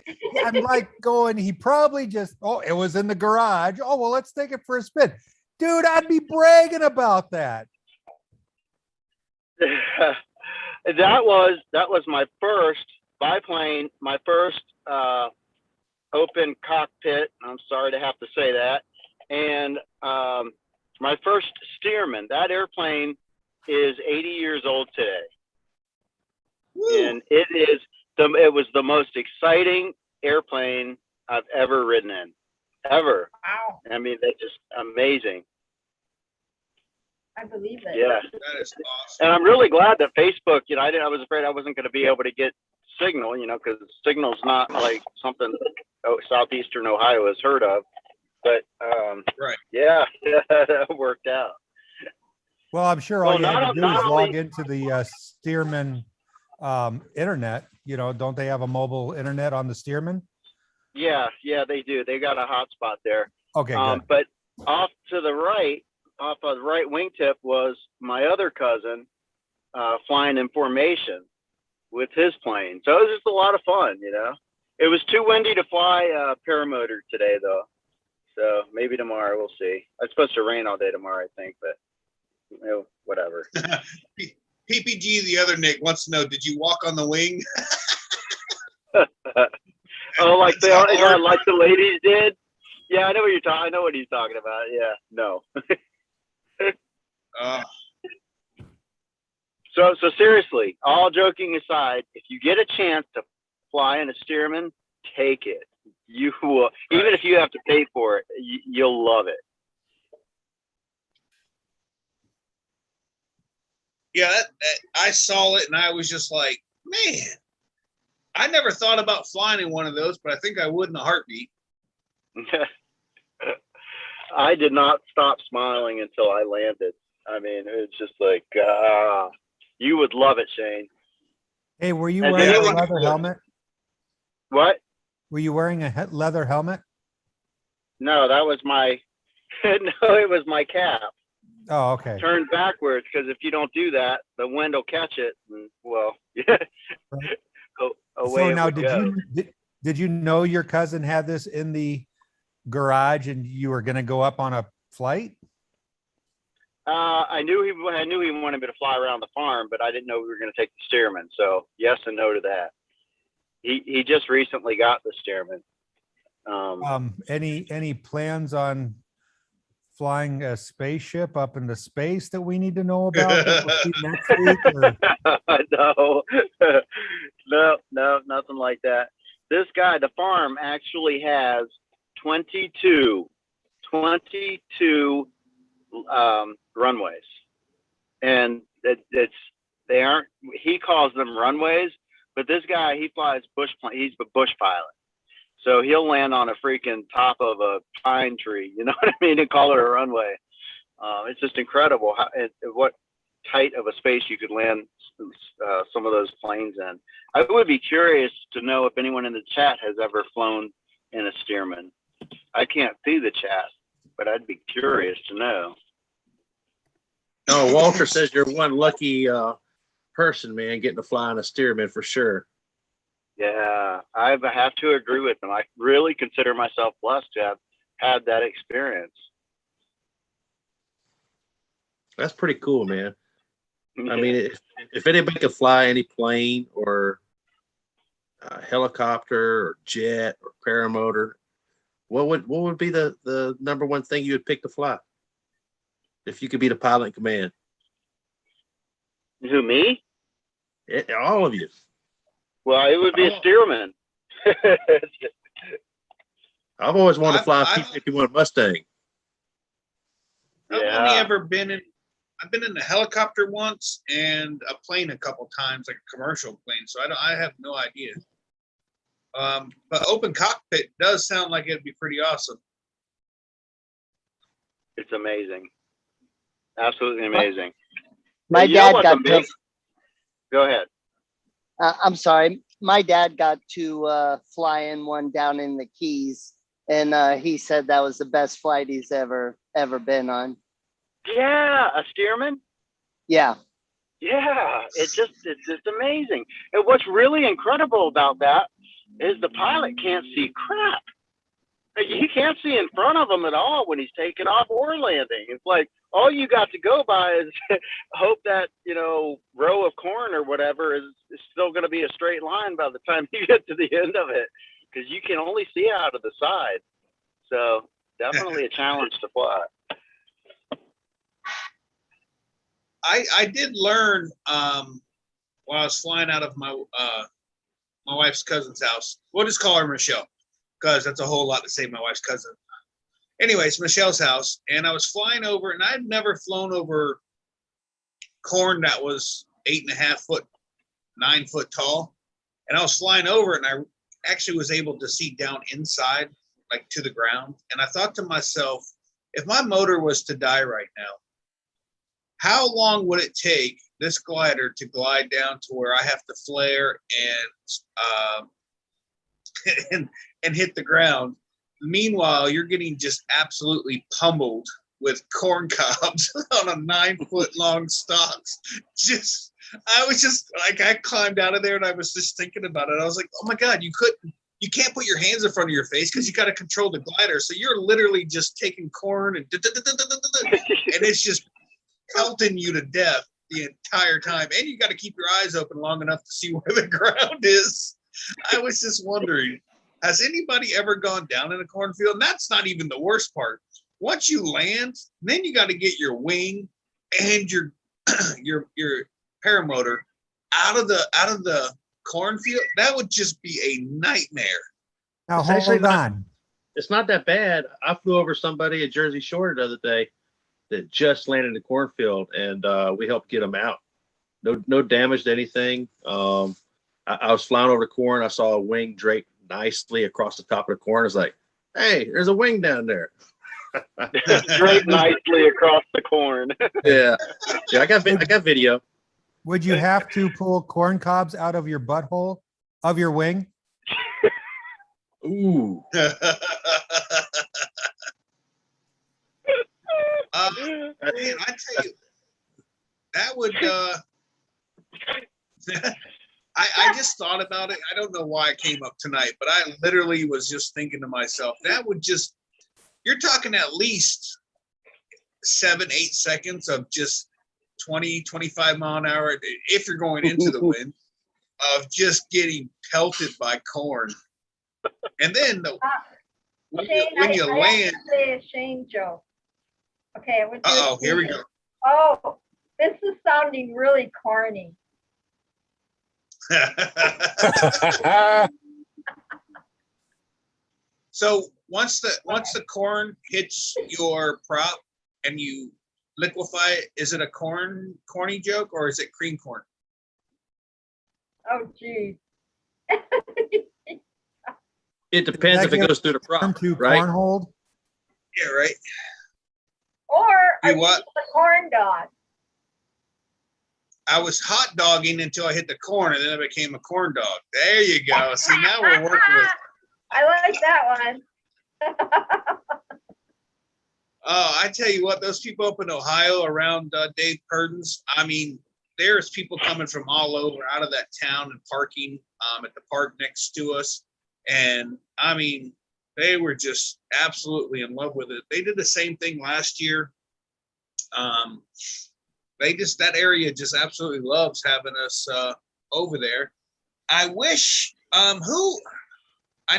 like going, he probably just, oh, it was in the garage. Oh, well, let's take it for a spin. Dude, I'd be bragging about that. That was my first biplane, my first open cockpit. I'm sorry to have to say that. And my first steerman. That airplane is 80 years old today. Woo. And it was the most exciting airplane I've ever ridden in, ever. Wow. I mean, that's just amazing. I believe it. Yeah. That is awesome. And I'm really glad that Facebook, I was afraid I wasn't going to be able to get signal, because signal's not like something Southeastern Ohio has heard of. But Right. yeah, that worked out. Well, I'm sure all Well, you had not- to do is not log only- into the Stearman internet. Don't they have a mobile internet on the Stearman? Yeah, they do. They got a hotspot there. Okay, good. But off to the right, off of the right wingtip was my other cousin flying in formation with his plane. So it was just a lot of fun, It was too windy to fly paramotor today, though. So maybe tomorrow, we'll see. It's supposed to rain all day tomorrow, I think, but whatever. PPG, the other Nick, wants to know, did you walk on the wing? Oh, like That's how hard- like the ladies did? Yeah, I know what I know what he's talking about. Yeah, no. So seriously, all joking aside, if you get a chance to fly in a Stearman, take it. You will, even if you have to pay for it, you'll love it. Yeah, I saw it and I was just like, man, I never thought about flying in one of those, but I think I would in a heartbeat. I did not stop smiling until I landed. I mean, it's just like, you would love it, Shane. Hey, were you And wearing a anyone- leather helmet? What? Were you wearing a leather helmet? No, that was my, no, it was my cap. Oh, okay. Turned backwards, because if you don't do that, the wind will catch it. And, well, yeah. Away So it now, would go. did you know your cousin had this in the garage and you were going to go up on a flight? I knew he wanted me to fly around the farm, but I didn't know we were going to take the Stearman. So yes and no to that. He just recently got the Stearman. Any plans on flying a spaceship up into space that we need to know about that we'll see next week? Or? No, no, nothing like that. This guy, the farm actually has 22 runways, and they aren't. He calls them runways, but this guy, he flies bush plane. He's a bush pilot, so he'll land on a freaking top of a pine tree. You know what I mean? And call it a runway. It's just incredible what tight of a space you could land some of those planes in. I would be curious to know if anyone in the chat has ever flown in a Stearman. I can't see the chat, but I'd be curious to know. No, Walter says you're one lucky person, man, getting to fly in a Stearman for sure. Yeah, I have to agree with them. I really consider myself blessed to have had that experience. That's pretty cool, man. I mean, if anybody could fly any plane or helicopter or jet or paramotor, what would be the number one thing you would pick to fly if you could be the pilot in command? Who, me? All of you. Well, it would be a Stearman. I've always wanted to fly a P-51 Mustang. I've only ever been in. I've been in a helicopter once and a plane a couple times, like a commercial plane. So I have no idea. But open cockpit does sound like it'd be pretty awesome. It's amazing. Absolutely amazing. My dad got to. Go ahead. I'm sorry. My dad got to fly in one down in the Keys, and he said that was the best flight he's ever been on. Yeah, a Stearman. Yeah. Yeah, it's just amazing. And what's really incredible about that is the pilot can't see crap. He can't see in front of him at all when he's taking off or landing. It's like all you got to go by is hope that, row of corn or whatever is still going to be a straight line by the time you get to the end of it, because you can only see out of the side. So definitely a challenge to fly. I did learn while I was flying out of my wife's cousin's house. We'll just call her Michelle, because that's a whole lot to say my wife's cousin. Anyways, Michelle's house, and I was flying over, and I'd never flown over corn that was 8.5 foot, 9 foot tall. And I was flying over it, and I actually was able to see down inside, like to the ground. And I thought to myself, if my motor was to die right now, how long would it take this glider to glide down to where I have to flare and hit the ground? Meanwhile, you're getting just absolutely pummeled with corn cobs on a 9 foot long stalks. I was just like, I climbed out of there and I was just thinking about it. I was like, oh my God, you can't put your hands in front of your face because you got to control the glider. So you're literally just taking corn and it's just pelting you to death the entire time. And you got to keep your eyes open long enough to see where the ground is. I was just wondering, has anybody ever gone down in a cornfield? And that's not even the worst part. Once you land, then you got to get your wing and your paramotor out of the cornfield. That would just be a nightmare. Now It's actually hold on. It's not that bad. I flew over somebody at Jersey Shore the other day that just landed in the cornfield, and we helped get them out. No damage to anything. I was flying over the corn. I saw a wing draped nicely across the top of the corn. I was like, hey, there's a wing down there. Draped nicely across the corn. Yeah, I got video. Would you have to pull corn cobs out of your butthole of your wing? Ooh. Man, I tell you, that would I just thought about it. I don't know why it came up tonight, but I literally was just thinking to myself, that would just, you're talking at least 7-8 seconds of just 20-25 mile an hour, if you're going into the wind, of just getting pelted by corn. And then when you, Shane, when you I have land, to say a Shane joke. Okay, I want you to uh-oh, here we see. go. Oh, this is sounding really corny. So once the corn hits your prop and you liquefy it, is it a corny joke or is it cream corn? Oh, geez. It depends if it goes through the Term prop, to right? cornhold. Yeah, right. Or are You you what? a corn dog? I was hot dogging until I hit the corn and then I became a corn dog. There you go. See, now we're working with. I like that one. Oh, I tell you what, those people up in Ohio around Dave Purden's, I mean, there's people coming from all over out of that town and parking at the park next to us. And I mean, they were just absolutely in love with it. They did the same thing last year. That area just absolutely loves having us over there. I wish, I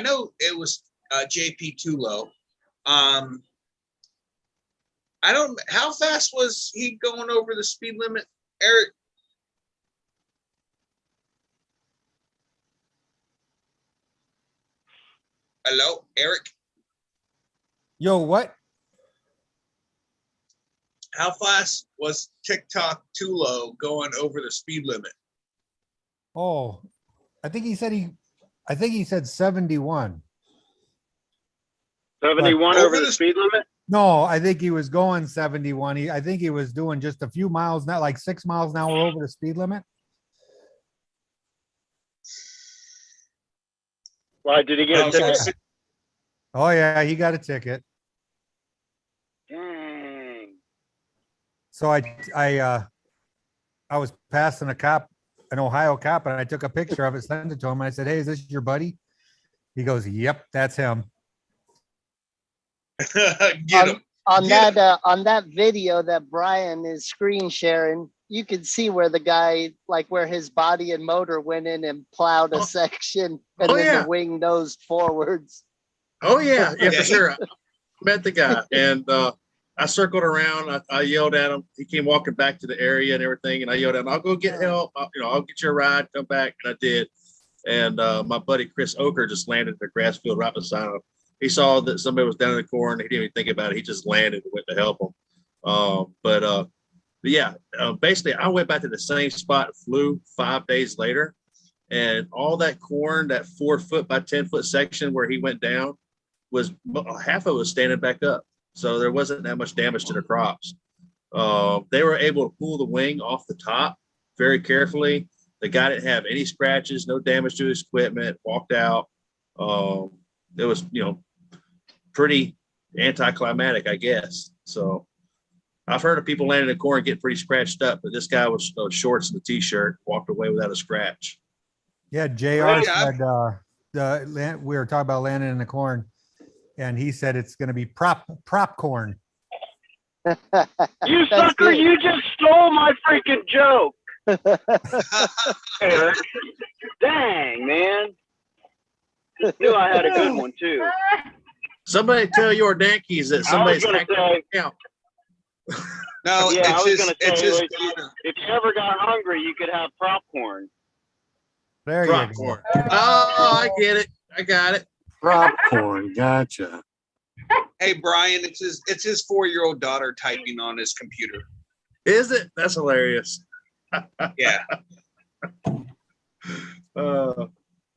know it was JP Tulo. How fast was he going over the speed limit, Eric? Hello, Eric? Yo, what? How fast was TikTok Tulo going over the speed limit? Oh, I think he said 71. 71 Over over the the- speed limit? No, I think he was going 71. I think he was doing just a few miles, not like 6 miles an hour over the speed limit. Why, did he get a Oh, so ticket? si- Oh yeah, he got a ticket. Dang. So I was passing an Ohio cop, and I took a picture of it, sent it to him. I said, "Hey, is this your buddy?" He goes, "Yep, that's him." Get him. On Get on that video that Brian is screen sharing, you can see where the guy, like where his body and motor went in and plowed a section, and Oh, then yeah. the wing nosed forwards. Oh yeah, yeah, Yeah, for sure. I met the guy, and I circled around. I yelled at him. He came walking back to the area and everything, and I yelled at him, "I'll go get help. I'll get you a ride. Come back." And I did. And my buddy Chris Oker just landed in the grass field right beside him. He saw that somebody was down in the corn. He didn't even think about it. He just landed and went to help him. But yeah, basically, I went back to the same spot and flew 5 days later, and all that corn, that 4 foot by 10 foot section where he went down, was half of it was standing back up. So there wasn't that much damage to the crops. They were able to pull the wing off the top very carefully. The guy didn't have any scratches, no damage to his equipment, walked out. It was, pretty anticlimactic, I guess. So I've heard of people landing in corn getting pretty scratched up, but this guy was shorts and a t-shirt, walked away without a scratch. Yeah, JR Right, said we were talking about landing in the corn, and he said it's going to be prop corn. You That's sucker, good. you just stole my freaking joke, Eric. Dang, man. Knew I had a good one, too. Somebody tell your Yankees that I was somebody's going to hacking say, account. No, Yeah, I it's was his, gonna it's say, his like, daughter. if you ever got hungry, you could have popcorn. There Prop you go. corn. Oh, I get it. I got it. Popcorn, gotcha. Hey, Brian, it's his 4-year-old daughter typing on his computer. Is it? That's hilarious. Yeah.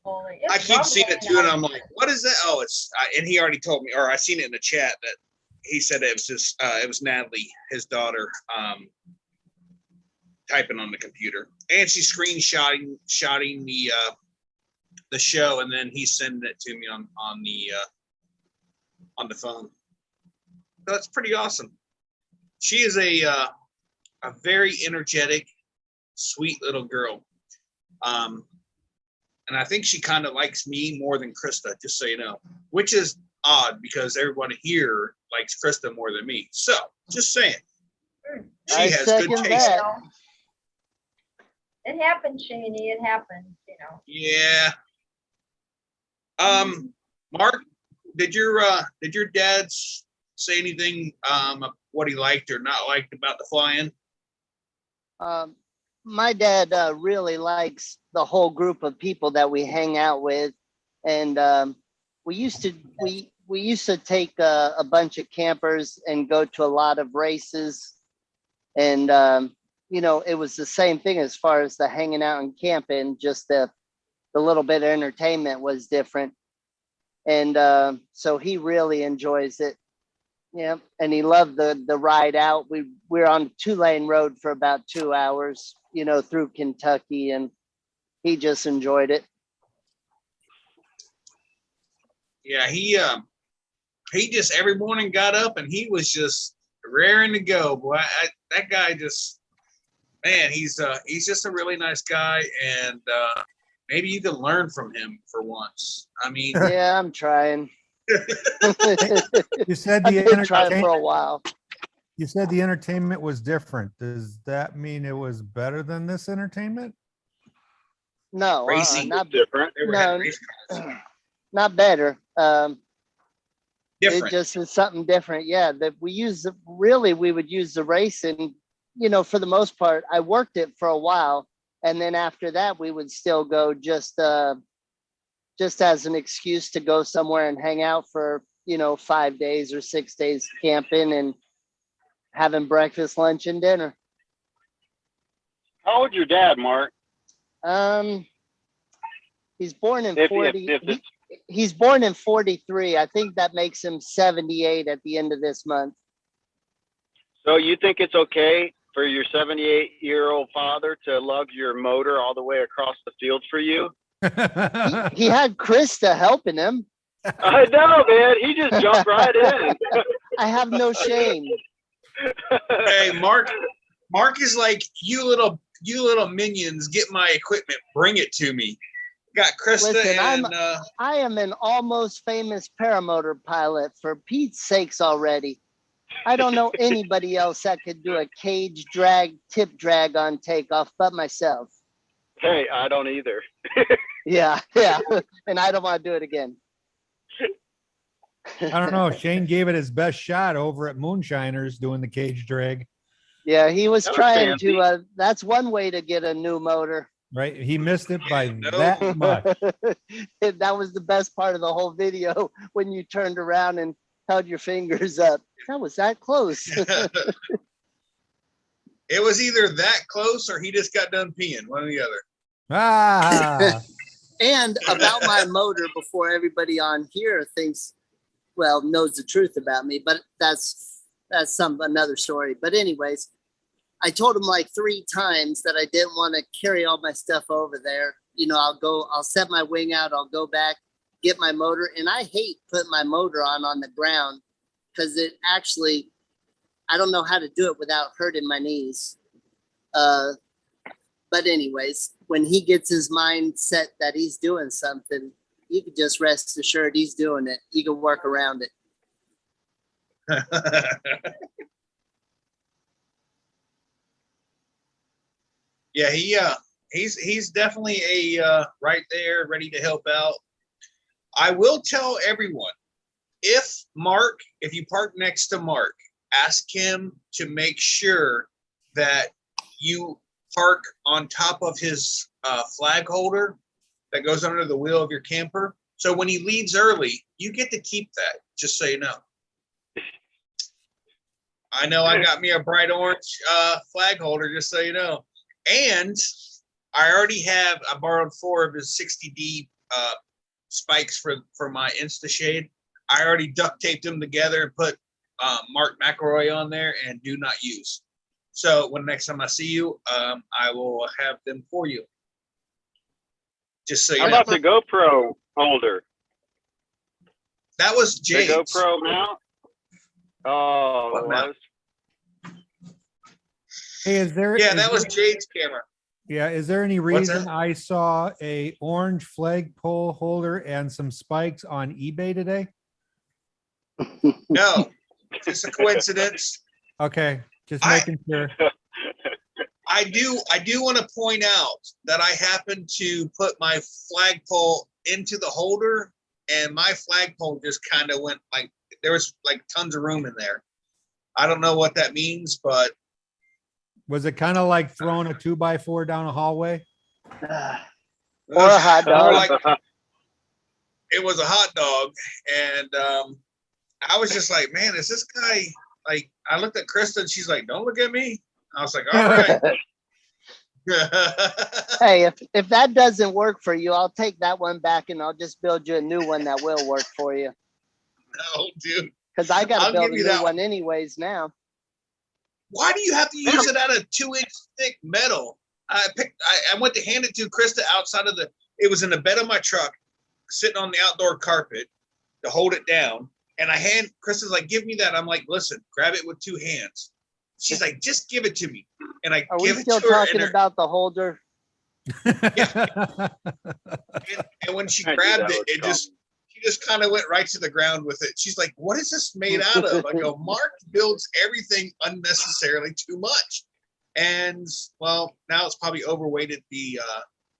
It's I keep seeing it too, and I'm bubbling like, "What is that?" Oh, and he already told me, or I seen it in the chat that he said it was just it was Natalie, his daughter, typing on the computer, and she's shotting the show, and then he's sending it to me on the phone. So it's pretty awesome. She is a very energetic, sweet little girl. And I think she kind of likes me more than Krista, just so you know, which is odd because everyone here likes Krista more than me. So just saying, she I has good second taste. that. It happens, Shaney. It happens, Yeah. Mark, did your dad say anything what he liked or not liked about the flying? My dad really likes the whole group of people that we hang out with, and we used to take a bunch of campers and go to a lot of races, and you know, it was the same thing as far as the hanging out and camping, just the little bit of entertainment was different. And so he really enjoys it. Yeah, and he loved the ride out. We're on a 2-lane road for about 2 hours, you know, through Kentucky, and he just enjoyed it. Yeah, he just every morning got up and he was just raring to go. Boy, that guy just, man, he's just a really nice guy, and maybe you can learn from him for once. I mean, Yeah, I'm trying. You said I've the been trying for a entertainment, while. you said the entertainment was different. Does that mean it was better than this entertainment? No, racing not Different. they were no, having race cars. not better. It Different. just is something different. Yeah, that we would use the race, and you know, for the most part, I worked it for a while, and then after that, we would still go just as an excuse to go somewhere and hang out for, you know, 5 days or 6 days camping and having breakfast, lunch, and dinner. How old's your dad, Mark? He's born in If 40. it's He's born in 43. I think that makes him 78 at the end of this month. so, you think it's okay for your 78-year-old father to lug your motor all the way across the field for you? He had Krista helping him. I know, man. He just jumped right in. I have no shame. Hey, Mark is like, you little minions, get my equipment, bring it to me. Got Krista. Listen, and I am an almost famous paramotor pilot, for Pete's sakes already. I don't know anybody else that could do a cage drag, tip drag on takeoff but myself. Hey, I don't either. Yeah. And I don't want to do it again. I don't know. Shane gave it his best shot over at Moonshiners doing the cage drag, Yeah, he was That was trying fancy. to, that's one way to get a new motor. right? He missed it by No. that much. That was the best part of the whole video, when you turned around and held your fingers up. That was that close. it was either that close or he just got done peeing, one or the other. Ah, And about my motor, before everybody on here knows the truth about me, but that's another story. But anyways, I told him like 3 times that I didn't want to carry all my stuff over there. You know, I'll set my wing out, I'll go back, get my motor. And I hate putting my motor on the ground, because it actually, I don't know how to do it without hurting my knees. But anyways, when he gets his mind set that he's doing something, you can just rest assured he's doing it. You can work around it. Yeah, he's definitely a right there, ready to help out. I will tell everyone, if you park next to Mark, ask him to make sure that you park on top of his flag holder that goes under the wheel of your camper. So when he leaves early, you get to keep that, just so you know. I know I got me a bright orange flag holder, just so you know. And I borrowed 4 of his 60D spikes for my Insta Shade. I already duct taped them together and put Mark McElroy on there and do not use. So when next time I see you, I will have them for you. Just so you How know. about the GoPro holder? That was The Jade's. GoPro mount? Oh, What it mount? was? hey, Yeah, that was Jade's camera. Yeah, is there any What's reason that? I saw a orange flagpole holder and some spikes on eBay today? No, just a coincidence. Okay, just I- making sure. I do want to point out that I happened to put my flagpole into the holder and my flagpole just kind of went like, there was like tons of room in there. I don't know what that means, but Was it kind of like throwing a 2x4 down a hallway? it Or a hot more dog. like it was a hot dog. And I was just like, man, is this guy like, I looked at Krista and she's like, don't look at me. I was like, all right. Hey, if that doesn't work for you, I'll take that one back and I'll just build you a new one that will work for you. No, dude. Because I got I'll to build give a you new that one anyways now. Why do you have to use it out of 2-inch thick metal? I went to hand it to Krista outside of it was in the bed of my truck, sitting on the outdoor carpet to hold it down. And Krista's like, give me that. I'm like, listen, grab it with 2 hands. She's like, just give it to me. And I Are we give it still to her. talking about the holder? And when she I knew grabbed that it, was she just kind of went right to the ground with it. She's like, what is this made out of? I go, Mark builds everything unnecessarily too much. And well, now it's probably overweighted the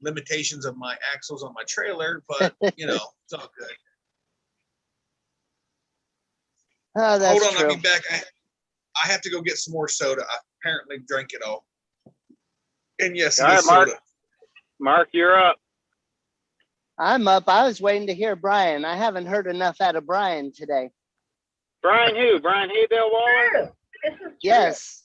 limitations of my axles on my trailer, but you know, it's all good. Oh, that's Hold on, true. I'll be back. I have to go get some more soda. I apparently drank it all. And yes, it All is right, Mark. soda. Mark, you're up. I'm up. I was waiting to hear Brian. I haven't heard enough out of Brian today. Brian who? Brian Haybell Waller? True. This is true. Yes,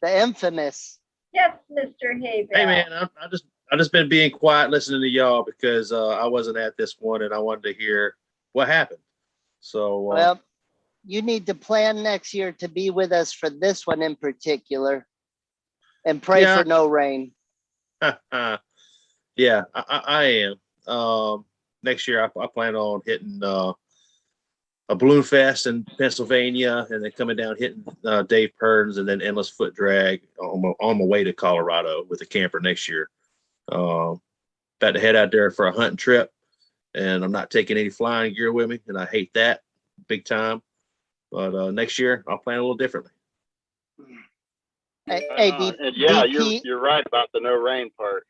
the infamous. Yes, Mr. Haybell. Hey man, I just been being quiet listening to y'all because I wasn't at this one and I wanted to hear what happened. So Well, you need to plan next year to be with us for this one in particular, and pray Yeah. for no rain. yeah, I am. Next year I plan on hitting a balloon fest in Pennsylvania, and then coming down hitting Dave Pern's, and then endless foot drag on my way to Colorado with a camper next year. About to head out there for a hunting trip, and I'm not taking any flying gear with me, and I hate that big time. But next year I'll plan a little differently. Hey, And yeah, DP, you're right about the no rain part.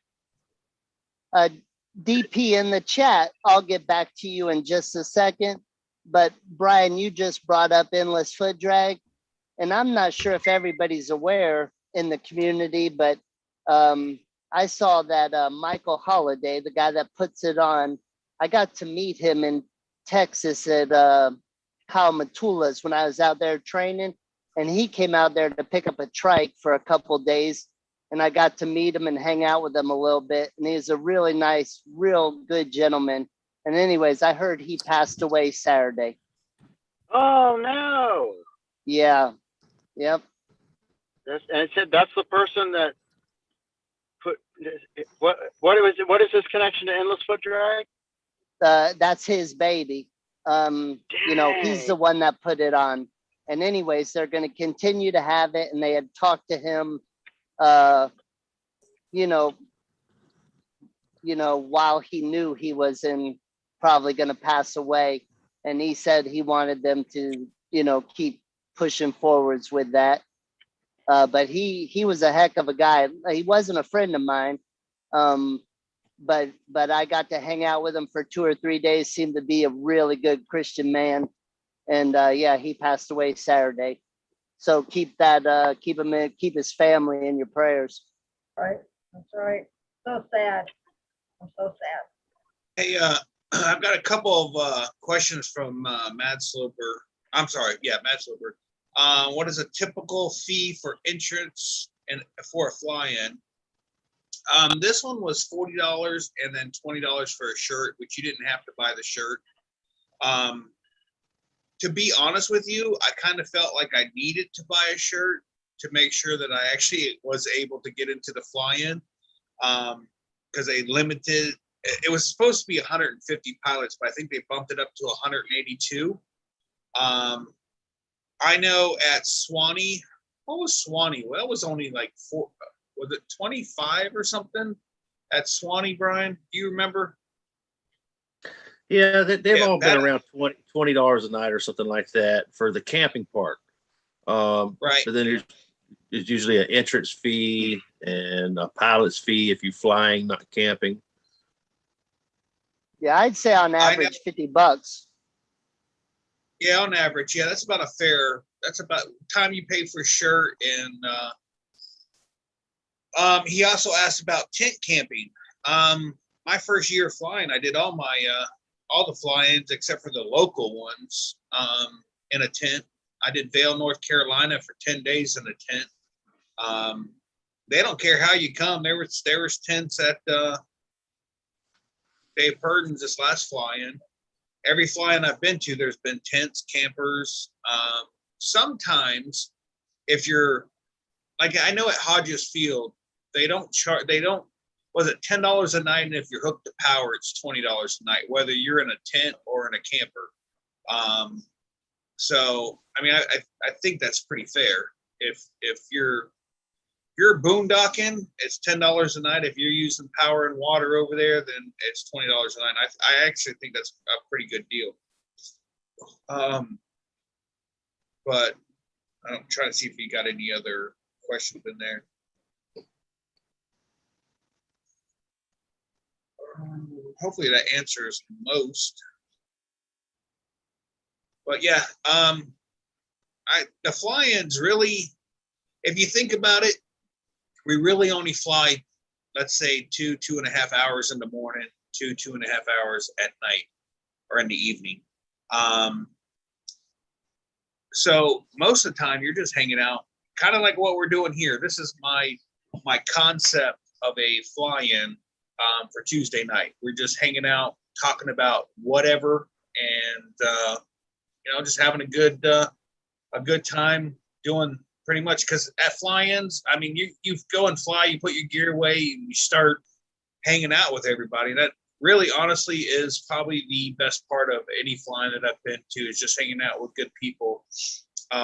DP in the chat, I'll get back to you in just a second. But Brian, you just brought up endless foot drag, and I'm not sure if everybody's aware in the community, but I saw that Michael Holiday, the guy that puts it on, I got to meet him in Texas at Kyle Matula's when I was out there training, and he came out there to pick up a trike for a couple days, and I got to meet him and hang out with him a little bit, and he's a really nice, real good gentleman. And anyways, I heard he passed away Saturday. Oh no! Yeah. Yep. And it said that's the person that put what is his connection to endless foot drag? That's his baby. You know, he's the one that put it on. And anyways, they're going to continue to have it. And they had talked to him, you know, while he knew he was probably going to pass away. And he said he wanted them to, keep pushing forwards with that. But he was a heck of a guy. He wasn't a friend of mine. But I got to hang out with him for 2 or 3 days. Seemed to be a really good Christian man. And yeah, he passed away Saturday. So keep his family in your prayers. Right. That's right. So sad. I'm so sad. Hey, I've got a couple of questions from Mad Sloper. I'm sorry, Mad Sloper. What is a typical fee for entrance and for a fly-in? This one was $40 and then $20 for a shirt, which you didn't have to buy the shirt. To be honest with you, I kind of felt like I needed to buy a shirt to make sure that I actually was able to get into the fly-in, because they limited. It was supposed to be 150 pilots, but I think they bumped it up to 182. I know at Swanee, what was Swanee? Well, it was only like was it 25 or something at Swanee, Brian? Do you remember? Yeah, they've all been around $20 a night or something like that for the camping park. Right. But then there's usually an entrance fee and a pilot's fee if you're flying, not camping. Yeah, I'd say on know. average $50. Yeah, on average, yeah, that's about a fair. That's about time you pay for a shirt. And he also asked about tent camping. My first year of flying, I did all the fly-ins except for the local ones in a tent. I did Vail, North Carolina for 10 days in a tent. They don't care how you come. There was tents at Dave Purden's this last fly-in. Every fly-in I've been to, there's been tents, campers. Sometimes if you're like, I know at Hodges Field, they don't charge, was it $10 a night? And if you're hooked to power, it's $20 a night, whether you're in a tent or in a camper. So, I mean, I think that's pretty fair. If you're boondocking, it's $10 a night. If you're using power and water over there, then it's $20 a night. I actually think that's a pretty good deal. But I'm trying to see if you got any other questions in there. Hopefully that answers most. But yeah, the fly-ins really, if you think about it, we really only fly, let's say 2.5 hours in the morning, 2.5 hours at night or in the evening. So most of the time you're just hanging out, kind of like what we're doing here. This is my concept of a fly-in for Tuesday night. We're just hanging out, talking about whatever, and just having a good time doing pretty much, because at fly-ins, I mean, you go and fly, you put your gear away, and you start hanging out with everybody. That really, honestly, is probably the best part of any flying that I've been to, is just hanging out with good people,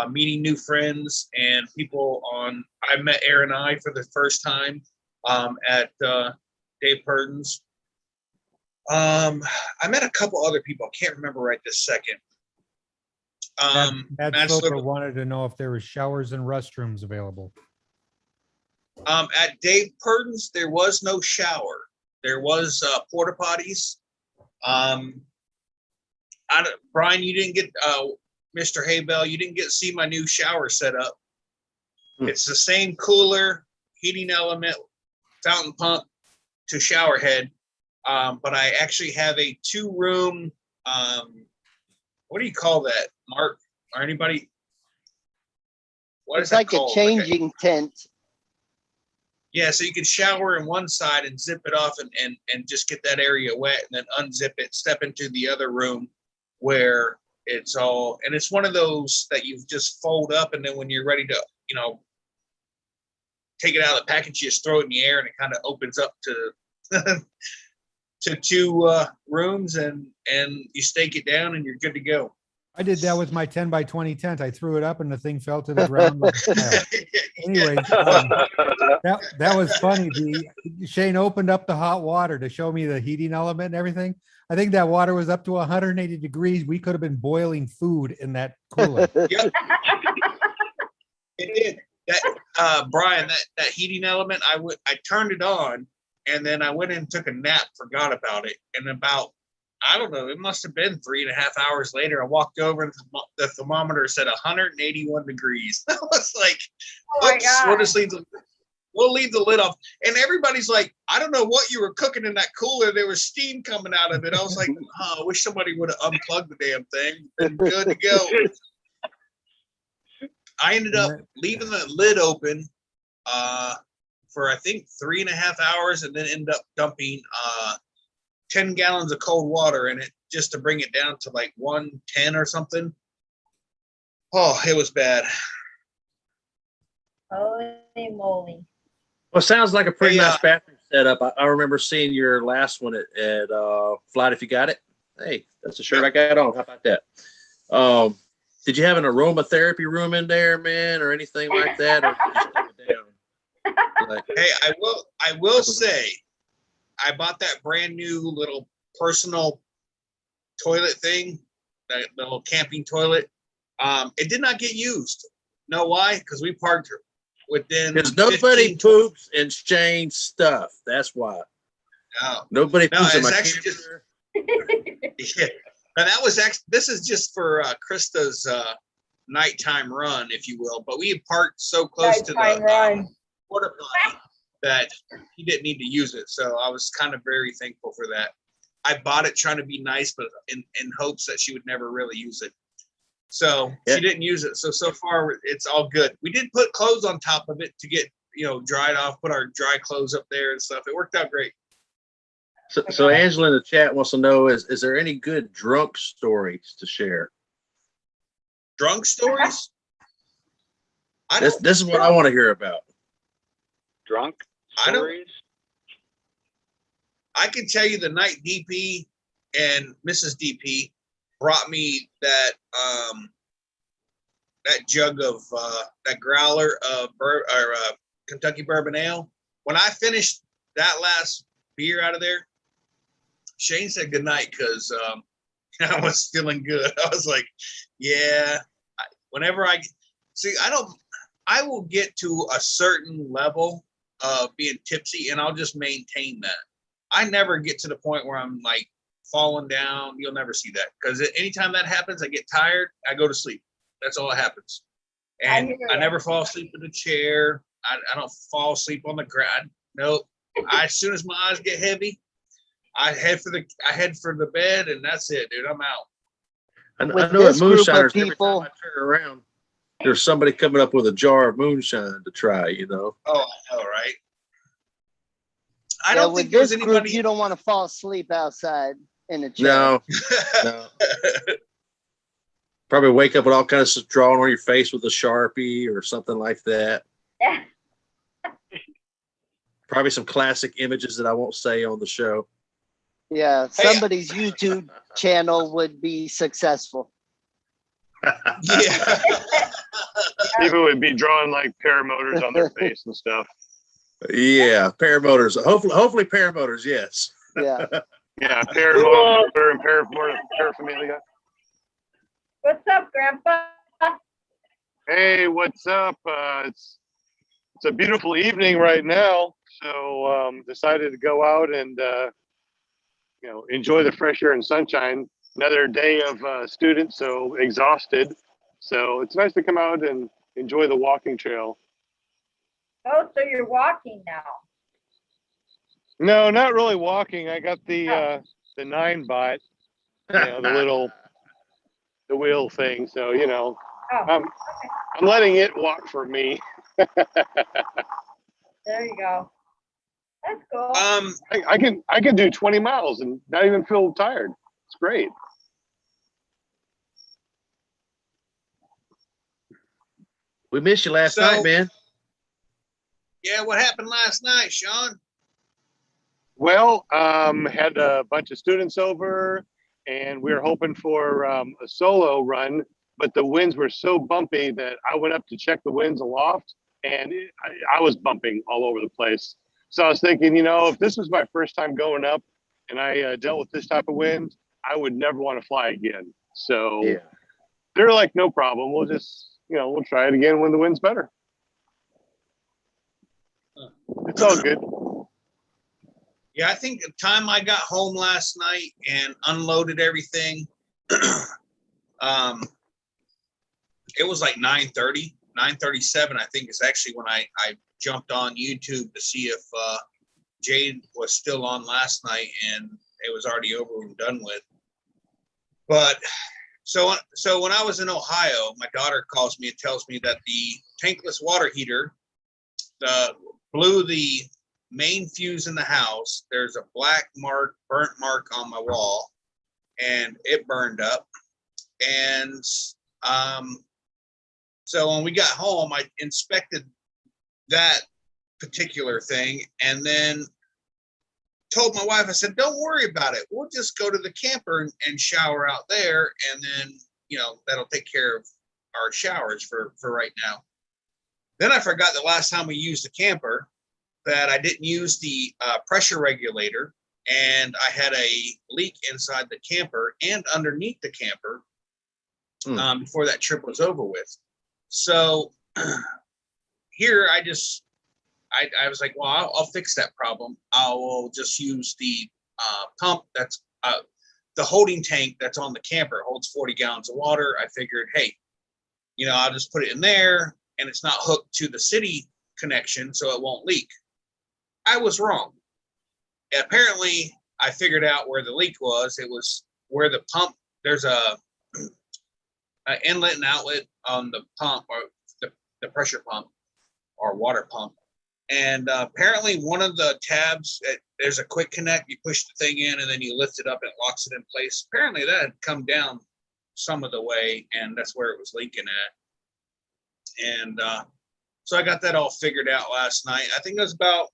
meeting new friends and people. I met Aaron I for the first time at Dave Purden's. I met a couple other people. I can't remember right this second. Matt Sloper wanted to know if there were showers and restrooms available. At Dave Purden's, there was no shower. There was porta potties. Brian, you didn't get Mr. Haybell. You didn't get to see my new shower setup. It's the same cooler, heating element, fountain pump to shower head, but I actually have a 2-room. What do you call that, Mark, or anybody? What is It's that like called? a changing tent. Yeah, so you can shower in one side and zip it off and just get that area wet, and then unzip it, step into the other room where it's all, and it's one of those that you just fold up, and then when you're ready to, take it out of the package, you just throw it in the air, and it kind of opens up to to 2 rooms, and you stake it down, and you're good to go. I did that with my 10 by 20 tent. I threw it up and the thing fell to the ground. Anyways, that was funny. Shane opened up the hot water to show me the heating element and everything. I think that water was up to 180 degrees. We could have been boiling food in that cooler. Yep. It did. That Brian, that heating element, I turned it on, and then I went in and took a nap, forgot about it, and about, I don't know, it must have been 3.5 hours later, I walked over and the thermometer said 181 degrees. I was like, oops, we'll leave the lid off. And everybody's like, I don't know what you were cooking in that cooler. There was steam coming out of it. I was like, oh, I wish somebody would have unplugged the damn thing. Been good to go. I ended up leaving the lid open for, I think, 3.5 hours, and then ended up dumping 10 gallons of cold water in it just to bring it down to like 110 or something. Oh, it was bad. Holy moly. Well, it sounds like a pretty nice bathroom setup. I remember seeing your last one at Flight If You Got It. Hey, that's the shirt I got on. How about that? Did you have an aromatherapy room in there, man, or anything like that? Or did you just take it down? Like, hey, I will say, I bought that brand new little personal toilet thing, that little camping toilet. It did not get used. Know why? Because we parked within. Because nobody poops in Shane's stuff. That's why. No. Nobody poops in my it's actually camper. Yeah. And that was actually, this is just for Krista's nighttime run, if you will. But we had parked so close to Nighttime the run. porta potty that he didn't need to use it. So I was kind of very thankful for that. I bought it trying to be nice, but in hopes that she would never really use it. So Yeah. she didn't use it. So far it's all good. We did put clothes on top of it to get, dried off, put our dry clothes up there and stuff. It worked out great. So Angela in the chat wants to know, is there any good drunk stories to share? Drunk stories? This is what I want to hear about. Drunk I don't- stories? I can tell you the night DP and Mrs. DP brought me that jug of that growler of Kentucky bourbon ale. When I finished that last beer out of there, Shane said goodnight because I was feeling good. I was like, yeah. Whenever I will get to a certain level of being tipsy and I'll just maintain that. I never get to the point where I'm like falling down. You'll never see that because anytime that happens, I get tired. I go to sleep. That's all that happens. And I never fall asleep in a chair. I don't fall asleep on the ground. Nope. As soon as my eyes get heavy, I head for the bed, and that's it, dude. I'm out. I With know at this group of moonshiners, every people- time I turn around, there's somebody coming up with a jar of moonshine to try. Oh, I know, right? I Yeah, don't with think there's this group, anybody. you don't want to fall asleep outside in a chair. No. Probably wake up with all kinds of drawing on your face with a Sharpie or something like that. Yeah. Probably some classic images that I won't say on the show. Yeah, Hey, somebody's YouTube channel would be successful. Yeah. People would be drawing like paramotors on their face and stuff. Yeah, paramotors. Hopefully paramotors, yes. Yeah. Yeah, paramotor and paraphernalia. What's up, Grandpa? Hey, what's up? It's a beautiful evening right now, so decided to go out and enjoy the fresh air and sunshine. Another day of students, so exhausted. So it's nice to come out and enjoy the walking trail. Oh, so you're walking now. No, not really walking. I got the 9-bot, the wheel thing. So Oh, I'm letting it walk for me. there you go. That's cool. I can do 20 miles and not even feel tired. It's great. We missed you last night, man. Yeah, what happened last night, Sean? Well, had a bunch of students over, and we were hoping for a solo run, but the winds were so bumpy that I went up to check the winds aloft, and I was bumping all over the place. So I was thinking, if this was my first time going up, and I dealt with this type of wind, I would never want to fly again. So Yeah. they're like, no problem. We'll just, we'll try it again when the wind's better. It's all good. Yeah, I think the time I got home last night and unloaded everything, it was like 9:30, 9:37, I think is actually when I jumped on YouTube to see if Jade was still on last night, and it was already over and done with. But so when I was in Ohio, my daughter calls me and tells me that the tankless water heater blew the main fuse in the house. There's a burnt mark on my wall, and it burned up. And so when we got home, I inspected that particular thing and then told my wife, I said, don't worry about it. We'll just go to the camper and shower out there. And then, that'll take care of our showers for right now. Then I forgot the last time we used the camper that I didn't use the pressure regulator, and I had a leak inside the camper and underneath the camper before that trip was over with. So here I was like, well, I'll fix that problem. I will just use the pump that's the holding tank that's on the camper holds 40 gallons of water. I figured, hey, I'll just put it in there and it's not hooked to the city connection, so it won't leak. I was wrong. Apparently, I figured out where the leak was. It was where the pump, there's a inlet and outlet on the pump, or the pressure pump or water pump. And apparently one of the tabs, there's a quick connect. You push the thing in and then you lift it up and it locks it in place. Apparently that had come down some of the way, and that's where it was leaking at. And so I got that all figured out last night. I think it was about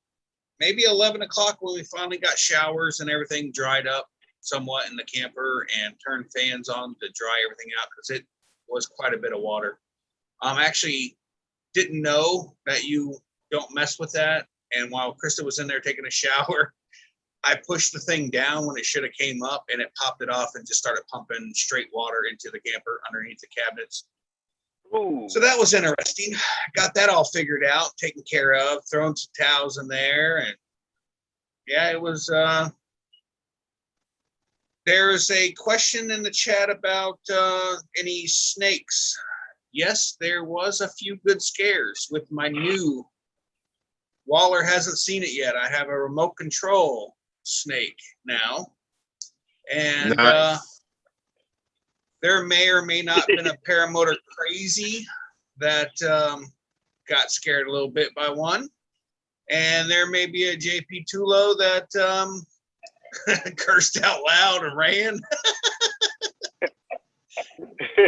maybe 11 o'clock when we finally got showers and everything dried up somewhat in the camper and turned fans on to dry everything out, because it was quite a bit of water. Actually didn't know that you don't mess with that. And while Krista was in there taking a shower, I pushed the thing down when it should have came up, and it popped it off and just started pumping straight water into the camper underneath the cabinets. Ooh. So that was interesting. Got that all figured out, taken care of, thrown some towels in there. And yeah, it was, there's a question in the chat about any snakes. Yes, there was a few good scares with my new, Waller hasn't seen it yet. I have a remote control snake now. And Nice. there may or may not have been a paramotor crazy that got scared a little bit by one. And there may be a JP Tulo that cursed out loud and ran.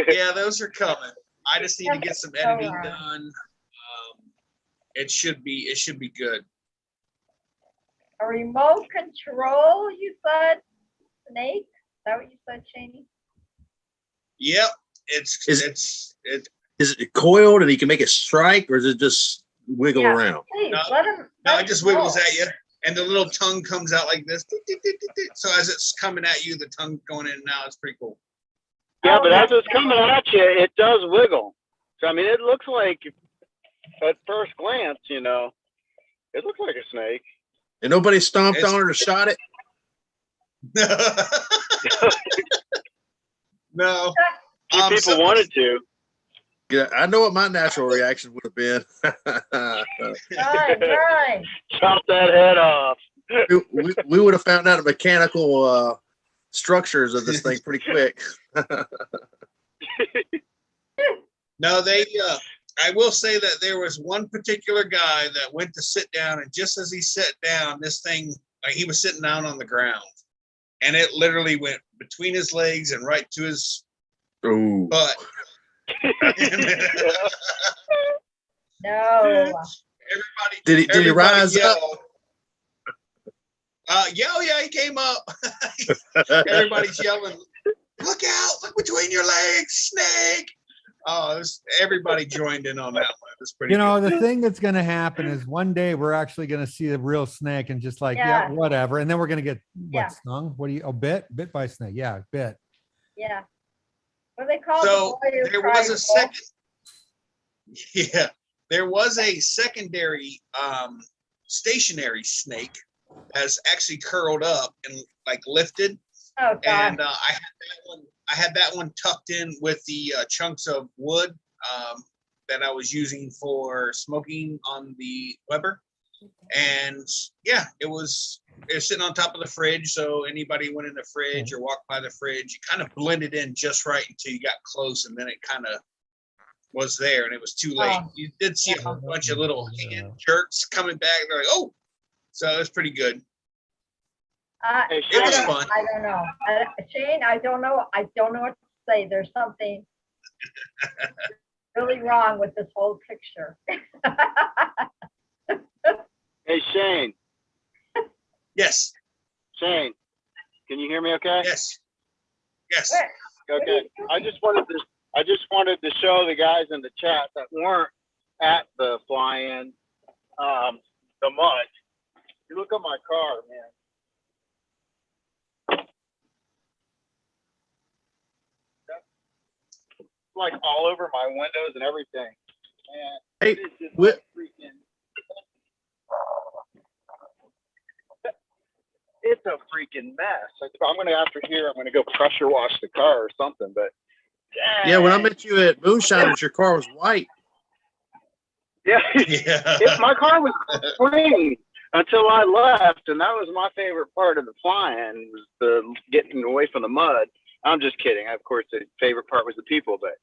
Yeah, those are coming. I just need to get some editing done. It should be good. A remote control, you said, snake? Is that what you said, Shaney? Yep. Is it coiled and he can make it strike, or is it just wiggle around? Please, No, let him. No, it just wiggles at you, and the little tongue comes out like this. So as it's coming at you, the tongue going in and out. It's pretty cool. Yeah, but as it's coming at you, it does wiggle. So I mean, it looks like, at first glance, it looks like a snake. And nobody stomped on it or shot it? No. Few people wanted to. Yeah, I know what my natural reaction would have been. Right. Chop that head off. we would have found out the mechanical structures of this thing pretty quick. No, I will say that there was one particular guy that went to sit down, and just as he sat down, this thing, like, he was sitting down on the ground, and it literally went between his legs and right to his butt. No. Did he rise up? Yeah, he came up. Everybody's yelling, "Look out! Look between your legs, snake!" Oh, everybody joined in on that one. It was pretty good. The thing that's going to happen is one day we're actually going to see a real snake and just like, yeah, whatever. And then we're going to get stung. Bit by a snake. Yeah, bit. Yeah. What do they call So it? there was a second. Yeah, there was a secondary stationary snake has actually curled up and like lifted. Oh, God. And I had that one tucked in with the chunks of wood that I was using for smoking on the Weber. And yeah, it was sitting on top of the fridge. So anybody went in the fridge or walked by the fridge, you kind of blended in just right until you got close, and then it kind of was there, and it was too late. You did see a bunch of little hand jerks coming back. They're like, oh, so it was pretty good. It was fun. I don't know. Shane, I don't know. I don't know what to say. There's something really wrong with this whole picture. Hey, Shane. Yes. Shane, can you hear me okay? Yes. Yes. Okay. I just wanted to show the guys in the chat that weren't at the fly-in, the mud. You look at my car, man. Like all over my windows and everything. Man, hey, like freaking, it's a freaking mess. I'm gonna after here. I'm gonna go pressure wash the car or something. But Yeah, when I met you at Moonshiners, your car was white. yeah, Yeah. my car was clean until I left, and that was my favorite part of the flying was the getting away from the mud. I'm just kidding. Of course, the favorite part was the people, but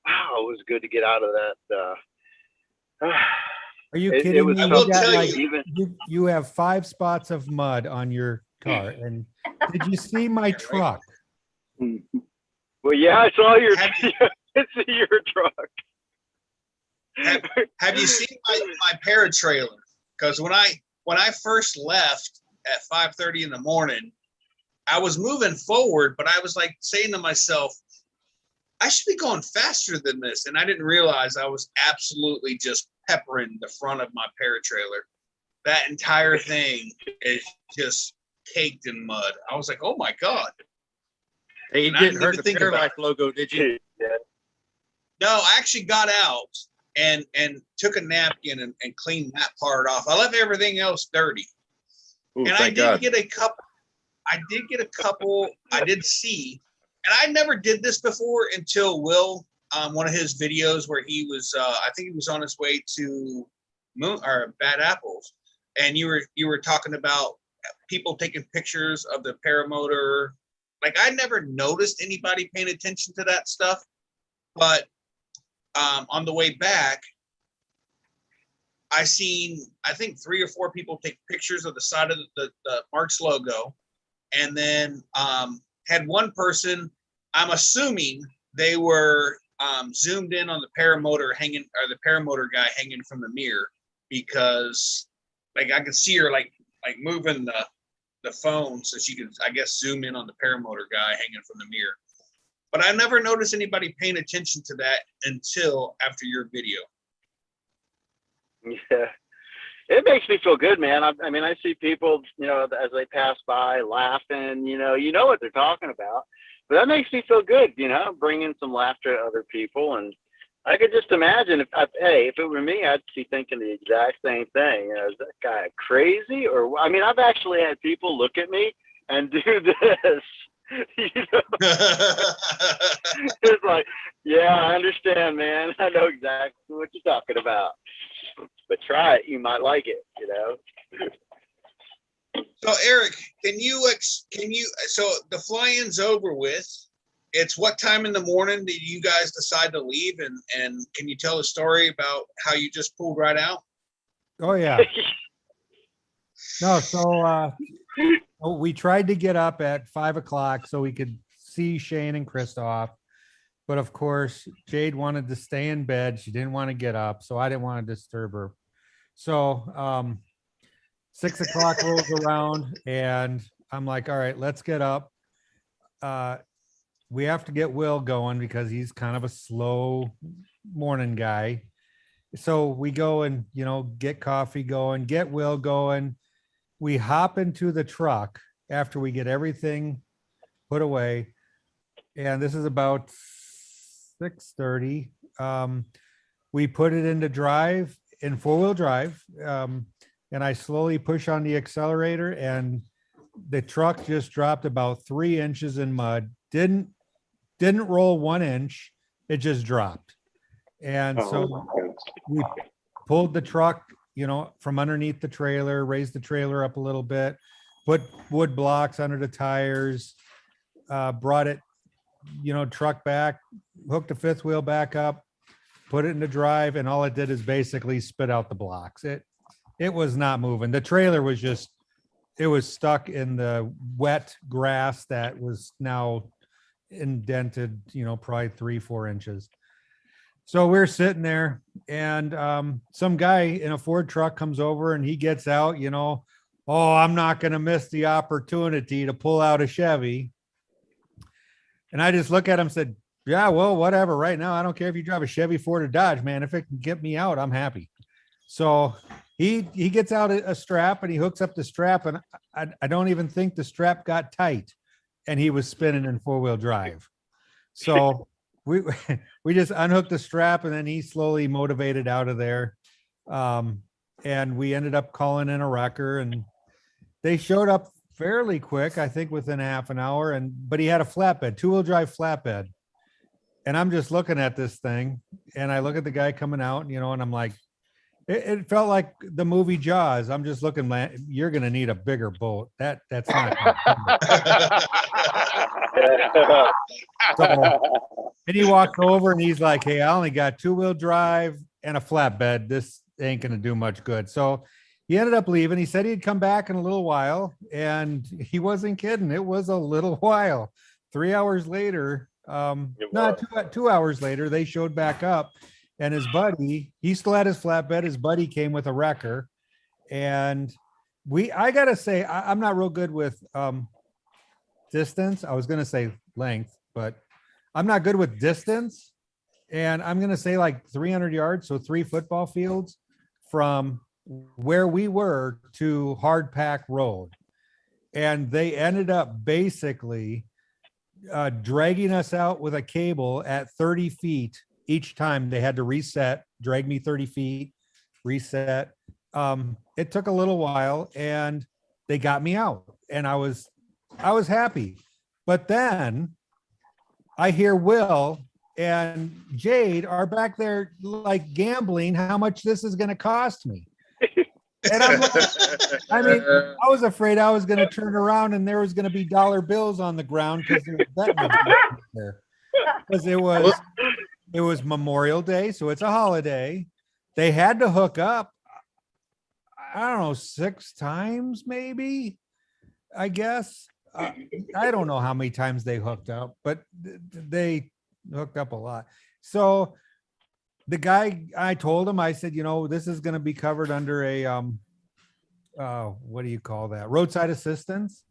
wow, it was good to get out of that. Are you It kidding was me? I You will got tell like, you. you have 5 spots of mud on your car. And did you see my truck? Well, yeah, I saw your it's your truck. Have you seen my paratrailer? Because when I first left at 5:30 in the morning, I was moving forward, but I was like saying to myself, I should be going faster than this. And I didn't realize I was absolutely just peppering the front of my paratrailer. That entire thing is just caked in mud. I was like, oh my God. Hey, you And I didn't didn't hurt even the think about Paralife it. logo, did you? No, I actually got out and took a napkin and cleaned that part off. I left everything else dirty. Ooh, And I thank did God. get a couple. I did see, and I never did this before until Will, one of his videos where he was, I think he was on his way to Bad Apples, and you were talking about people taking pictures of the paramotor. Like I never noticed anybody paying attention to that stuff, but on the way back, I think 3 or 4 people take pictures of the side of the Marks logo, and then had one person, I'm assuming they were zoomed in on the paramotor guy hanging from the mirror, because like I could see her like moving the phone so she could, I guess, zoom in on the paramotor guy hanging from the mirror. But I never noticed anybody paying attention to that until after your video. Yeah, it makes me feel good, man. I mean, I see people, as they pass by laughing, you know what they're talking about, but that makes me feel good, bringing some laughter to other people. And I could just imagine if it were me, I'd be thinking the exact same thing. Is that guy crazy? Or, I mean, I've actually had people look at me and do this. It's like, yeah, I understand, man. I know exactly what you're talking about. But try it, you might like it, So Eric, so the fly-in's over with. It's what time in the morning did you guys decide to leave? And can you tell a story about how you just pulled right out? Oh yeah. No, so we tried to get up at 5 o'clock so we could see Shane and Christoph. But of course, Jade wanted to stay in bed. She didn't want to get up, so I didn't want to disturb her. So 6 o'clock rolls around and I'm like, all right, let's get up. We have to get Will going because he's kind of a slow morning guy. So we go and, get coffee going, get Will going. We hop into the truck after we get everything put away. And this is about 6:30. We put it into drive, in 4-wheel drive. And I slowly push on the accelerator and the truck just dropped about 3 inches in mud. Didn't roll 1 inch. It just dropped. And so we pulled the truck, from underneath the trailer, raised the trailer up a little bit, put wood blocks under the tires, brought it, truck back, hooked the 5th wheel back up, put it into drive, and all it did is basically spit out the blocks. It was not moving. The trailer was it was stuck in the wet grass that was now indented, probably 3-4 inches. So we're sitting there and some guy in a Ford truck comes over and he gets out, oh, I'm not going to miss the opportunity to pull out a Chevy. And I just look at him and said, yeah, well, whatever. Right now, I don't care if you drive a Chevy, Ford, or Dodge, man. If it can get me out, I'm happy. So he gets out a strap and he hooks up the strap, and I don't even think the strap got tight, and he was spinning in 4-wheel drive. So we just unhooked the strap, and then he slowly motivated out of there. And we ended up calling in a wrecker, and they showed up fairly quick, I think within half an hour. But he had a flatbed, 2-wheel drive flatbed. And I'm just looking at this thing, and I look at the guy coming out, and I'm like, it felt like the movie Jaws. I'm just looking, man, you're going to need a bigger boat. That's not. And he walks over and he's like, hey, I only got 2-wheel drive and a flatbed. This ain't going to do much good. So he ended up leaving. He said he'd come back in a little while, and he wasn't kidding. It was a little while. 3 hours later, not 2 hours later, they showed back up, and his buddy, he still had his flatbed. His buddy came with a wrecker, and I got to say, I'm not real good with distance. I was going to say length, but I'm not good with distance. And I'm going to say like 300 yards. So 3 football fields from where we were to Hard Pack Road. And they ended up basically dragging us out with a cable at 30 feet each time. They had to reset, drag me 30 feet, reset. It took a little while, and they got me out, and I was happy. But then I hear Will and Jade are back there like gambling how much this is going to cost me. And I'm like, I mean, I was afraid I was going to turn around and there was going to be dollar bills on the ground because there. Because it was Memorial Day, so it's a holiday. They had to hook up, I don't know, 6 times maybe, I guess. I don't know how many times they hooked up, but they hooked up a lot. So the guy, I told him, I said, this is going to be covered under a, what do you call that? Roadside assistance.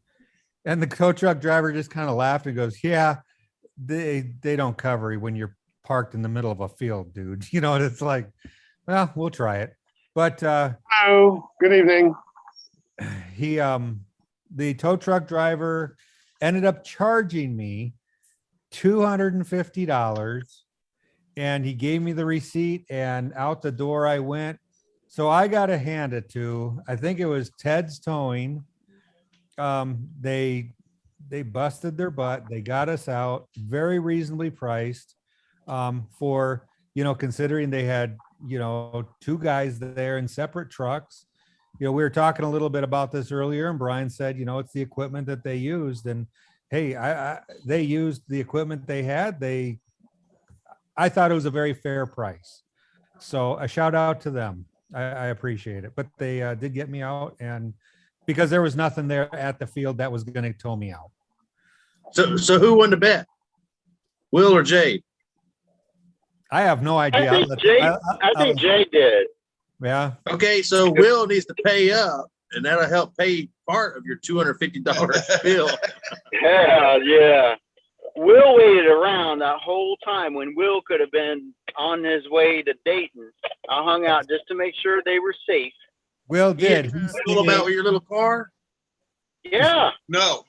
And the tow truck driver just kind of laughed and goes, yeah, they don't cover you when you're parked in the middle of a field, dude. And it's like, well, we'll try it. But, hello, good evening. The tow truck driver ended up charging me $250, and he gave me the receipt, and out the door I went. So I got to hand it to, I think it was Ted's Towing. They busted their butt. They got us out very reasonably priced, for, considering they had, 2 guys there in separate trucks. We were talking a little bit about this earlier, and Brian said, it's the equipment that they used, and hey, they used the equipment they had. I thought it was a very fair price. So a shout out to them. I appreciate it, but they did get me out, and because there was nothing there at the field that was going to tow me out. So who won the bet? Will or Jade? I have no idea. I think Jade did. Yeah. Okay, so Will needs to pay up, and that'll help pay part of your $250 bill. Yeah. Will waited around that whole time when Will could have been on his way to Dayton. I hung out just to make sure they were safe. Will did. All about your little car? Yeah. No,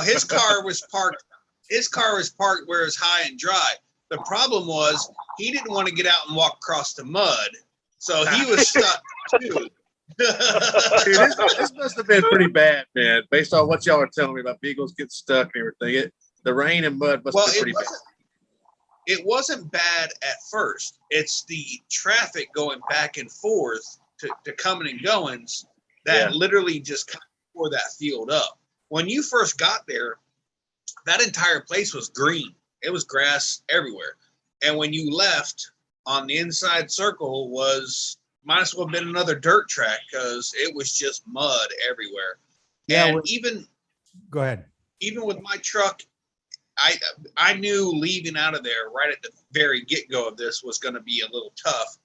his car was parked. His car was parked where it's high and dry. The problem was he didn't want to get out and walk across the mud, so he was stuck too. See, this must have been pretty bad, man. Based on what y'all are telling me about vehicles getting stuck and everything, the rain and mud must have been pretty bad. It wasn't bad at first. It's the traffic going back and forth to coming and goings that literally just kind of tore that field up. When you first got there, that entire place was green. It was grass everywhere. And when you left, on the inside circle might as well have been another dirt track because it was just mud everywhere. Yeah. And Go ahead. Even with my truck, I knew leaving out of there right at the very get-go of this was going to be a little tough.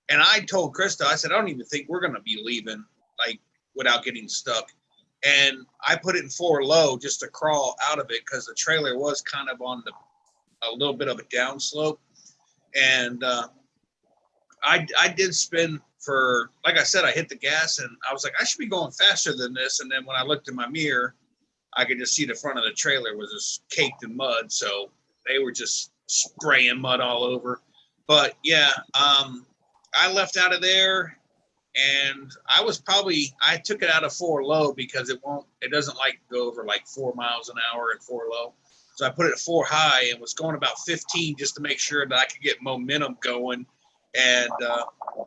And I told Krista, I said, I don't even think we're going to be leaving without getting stuck. And I put it in 4 low just to crawl out of it because the trailer was kind of on a little bit of a downslope. And I did spin for, like I said, I hit the gas and I was like, I should be going faster than this. And then when I looked in my mirror, I could just see the front of the trailer was just caked in mud. So they were just spraying mud all over. But yeah, I left out of there and I took it out of 4 low because it doesn't like to go over like 4 miles an hour at 4 low. So I put it at 4 high and was going about 15 just to make sure that I could get momentum going. And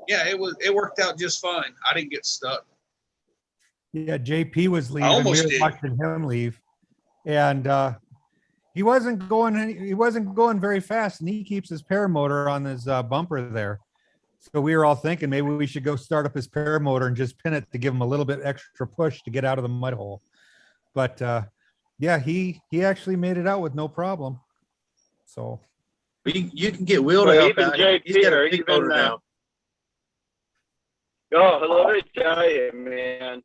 yeah, it worked out just fine. I didn't get stuck. Yeah, JP was leaving. We almost were did. watching him leave, and he wasn't going very fast, and he keeps his paramotor on his bumper there. So we were all thinking maybe we should go start up his paramotor and just pin it to give him a little bit extra push to get out of the mud hole. But yeah, he actually made it out with no problem. So You can get Will to Well, help even out. JP He's got or a big even, motor now. Oh, let me tell you, man.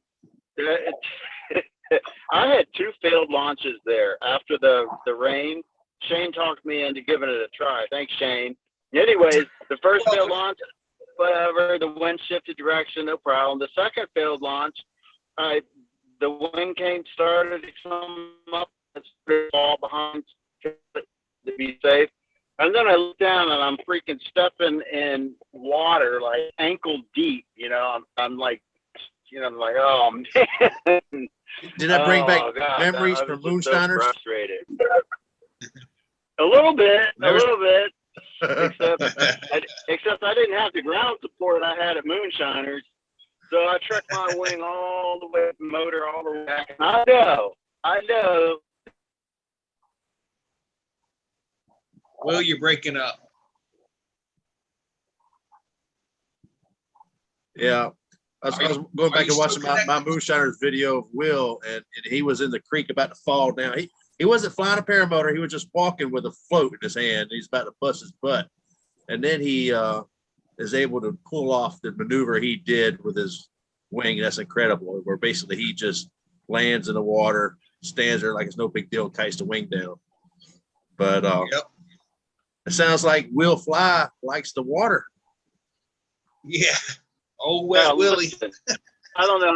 I had 2 failed launches there after the rain. Shane talked me into giving it a try. Thanks, Shane. Anyways, the first failed launch, whatever, the wind shifted direction, no problem. The second failed launch, the wind started to come up and fall behind to be safe. And then I look down and I'm freaking stepping in water like ankle deep. You know, I'm like, I'm like, oh man. Did that bring back God, memories I from was just moonshiners? So frustrated. A little bit. Except I didn't have the ground support I had at Moonshiners. So I trekked my wing all the way, motor all the way back. I know. Will, you're breaking up. Yeah. I was going back and watching my moonshiners video of Will, and he was in the creek about to fall down. He wasn't flying a paramotor. He was just walking with a float in his hand. He's about to bust his butt. And then he is able to pull off the maneuver he did with his wing. That's incredible, where basically he just lands in the water, stands there like it's no big deal, kites the wing down. But it sounds like Will Fly likes the water. Yeah. Oh, wet Willie. Listen, I don't know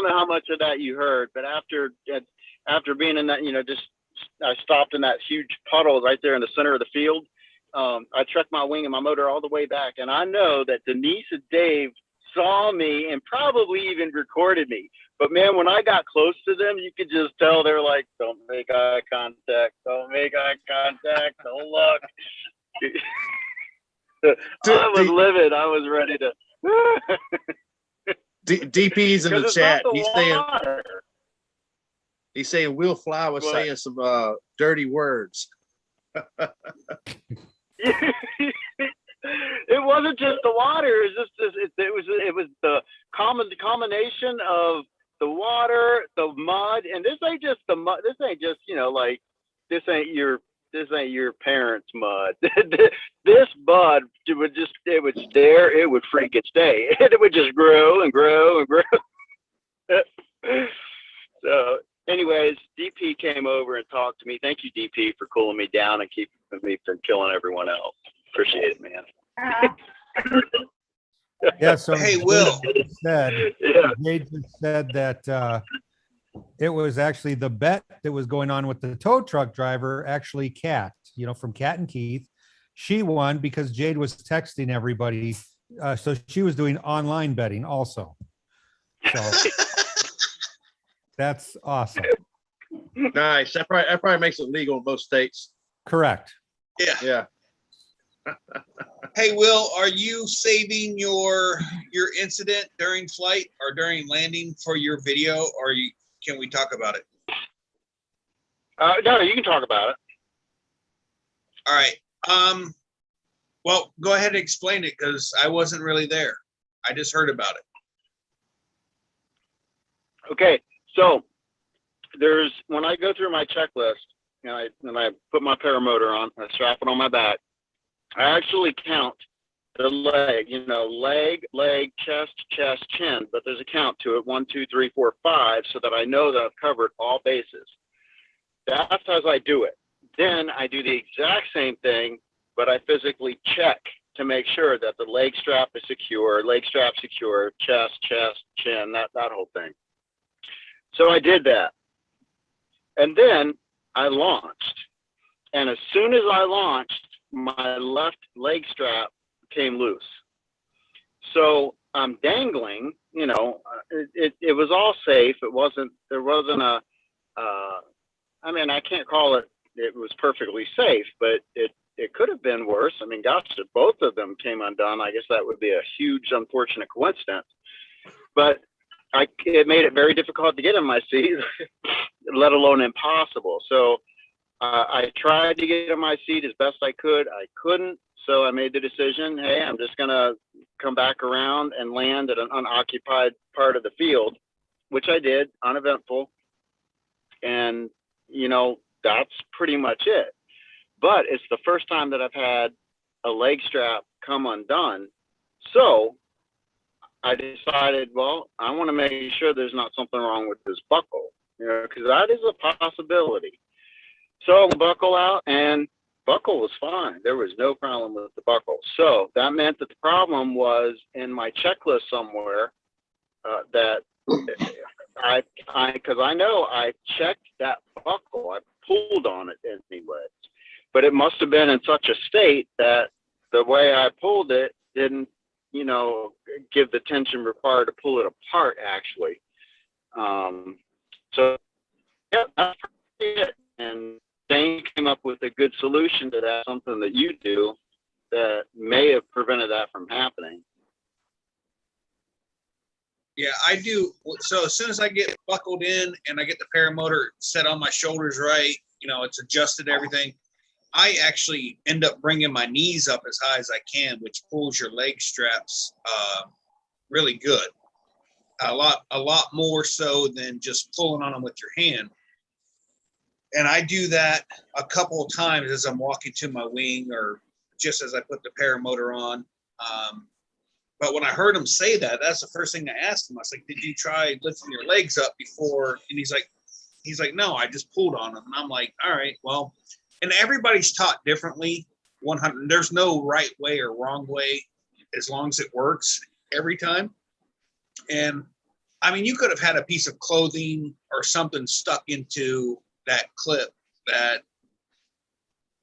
how much of that you heard, but after being in that, I stopped in that huge puddle right there in the center of the field. I trekked my wing and my motor all the way back, and I know that Denise and Dave saw me and probably even recorded me. But man, when I got close to them, you could just tell they're like, "Don't make eye contact. Don't make eye contact. Don't look." I was livid. I was ready to. DP's in the chat. Water. He's saying Will Fly was saying some dirty words. It wasn't just the water. It was the combination of the water, the mud, and this ain't just the mud. This ain't just this ain't your parents' mud. This mud it would freaking stay. It would just grow and grow and grow. So anyways, DP came over and talked to me. Thank you, DP, for cooling me down and keeping me from killing everyone else. Appreciate it, man. yeah, so hey, Will. Jade just said that it was actually the bet that was going on with the tow truck driver, actually Kat, from Kat and Keith. She won because Jade was texting everybody. So she was doing online betting also. So that's awesome. Nice. That probably makes it legal in most states. Correct. Yeah. Hey, Will, are you saving your incident during flight or during landing for your video, or can we talk about it? No, you can talk about it. All right. Well, go ahead and explain it because I wasn't really there. I just heard about it. Okay, so when I go through my checklist and I put my paramotor on, I strap it on my back. I actually count the leg, leg, chest, chin, but there's a count to it, 1, 2, 3, 4, 5, so that I know that I've covered all bases. That's as I do it. Then I do the exact same thing, but I physically check to make sure that the leg strap is secure, chest, chin, that whole thing. So I did that. And then I launched. And as soon as I launched, my left leg strap came loose. So I'm dangling, it was all safe. There wasn't I mean, I can't call it was perfectly safe, but it could have been worse. I mean, gosh, if both of them came undone, I guess that would be a huge, unfortunate coincidence. But it made it very difficult to get in my seat, let alone impossible. So I tried to get in my seat as best I could. I couldn't. So I made the decision, hey, I'm just going to come back around and land at an unoccupied part of the field, which I did, uneventful. And, that's pretty much it. But it's the first time that I've had a leg strap come undone. So I decided, well, I want to make sure there's not something wrong with this buckle, because that is a possibility. So buckle out, and buckle was fine. There was no problem with the buckle. So that meant that the problem was in my checklist somewhere that because I know I checked that buckle. I pulled on it anyway, but it must have been in such a state that the way I pulled it didn't, give the tension required to pull it apart actually. So yeah, that's it. And Dane came up with a good solution to that, something that you do that may have prevented that from happening. Yeah, I do. So as soon as I get buckled in and I get the paramotor set on my shoulders right, it's adjusted everything, I actually end up bringing my knees up as high as I can, which pulls your leg straps really good. A lot more so than just pulling on them with your hand. And I do that a couple of times as I'm walking to my wing or just as I put the paramotor on. But when I heard him say that, that's the first thing I asked him. I was like, did you try lifting your legs up before? And he's like, no, I just pulled on them. And I'm like, all right, well, and everybody's taught differently. 100, there's no right way or wrong way as long as it works every time. And I mean, you could have had a piece of clothing or something stuck into that clip that,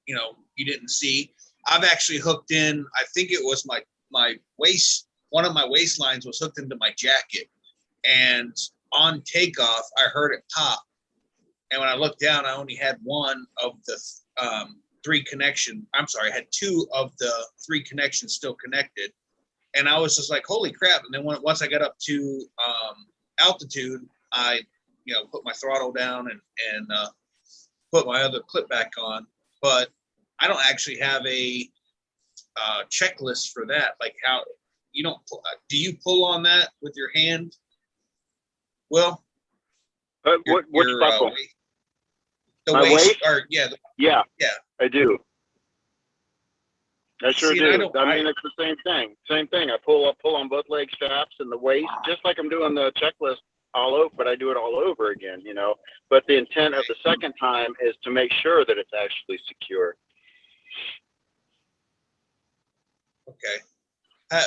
you didn't see. I've actually hooked in, I think it was my waist, one of my waistlines was hooked into my jacket, and on takeoff I heard it pop, and when I looked down I only had one of the I had two of the three connections still connected, and I was just like, holy crap. And then once I got up to altitude, I put my throttle down and put my other clip back on. But I don't actually have a checklist for that. Like, how you don't do you pull on that with your hand? Well, which buckle? The My waist, waist? yeah, I do. I sure See, do. I It's the same thing. Same thing. I pull on both leg straps and the waist, just like I'm doing the checklist all over, but I do it all over again, But the intent of the second time is to make sure that it's actually secure. Okay.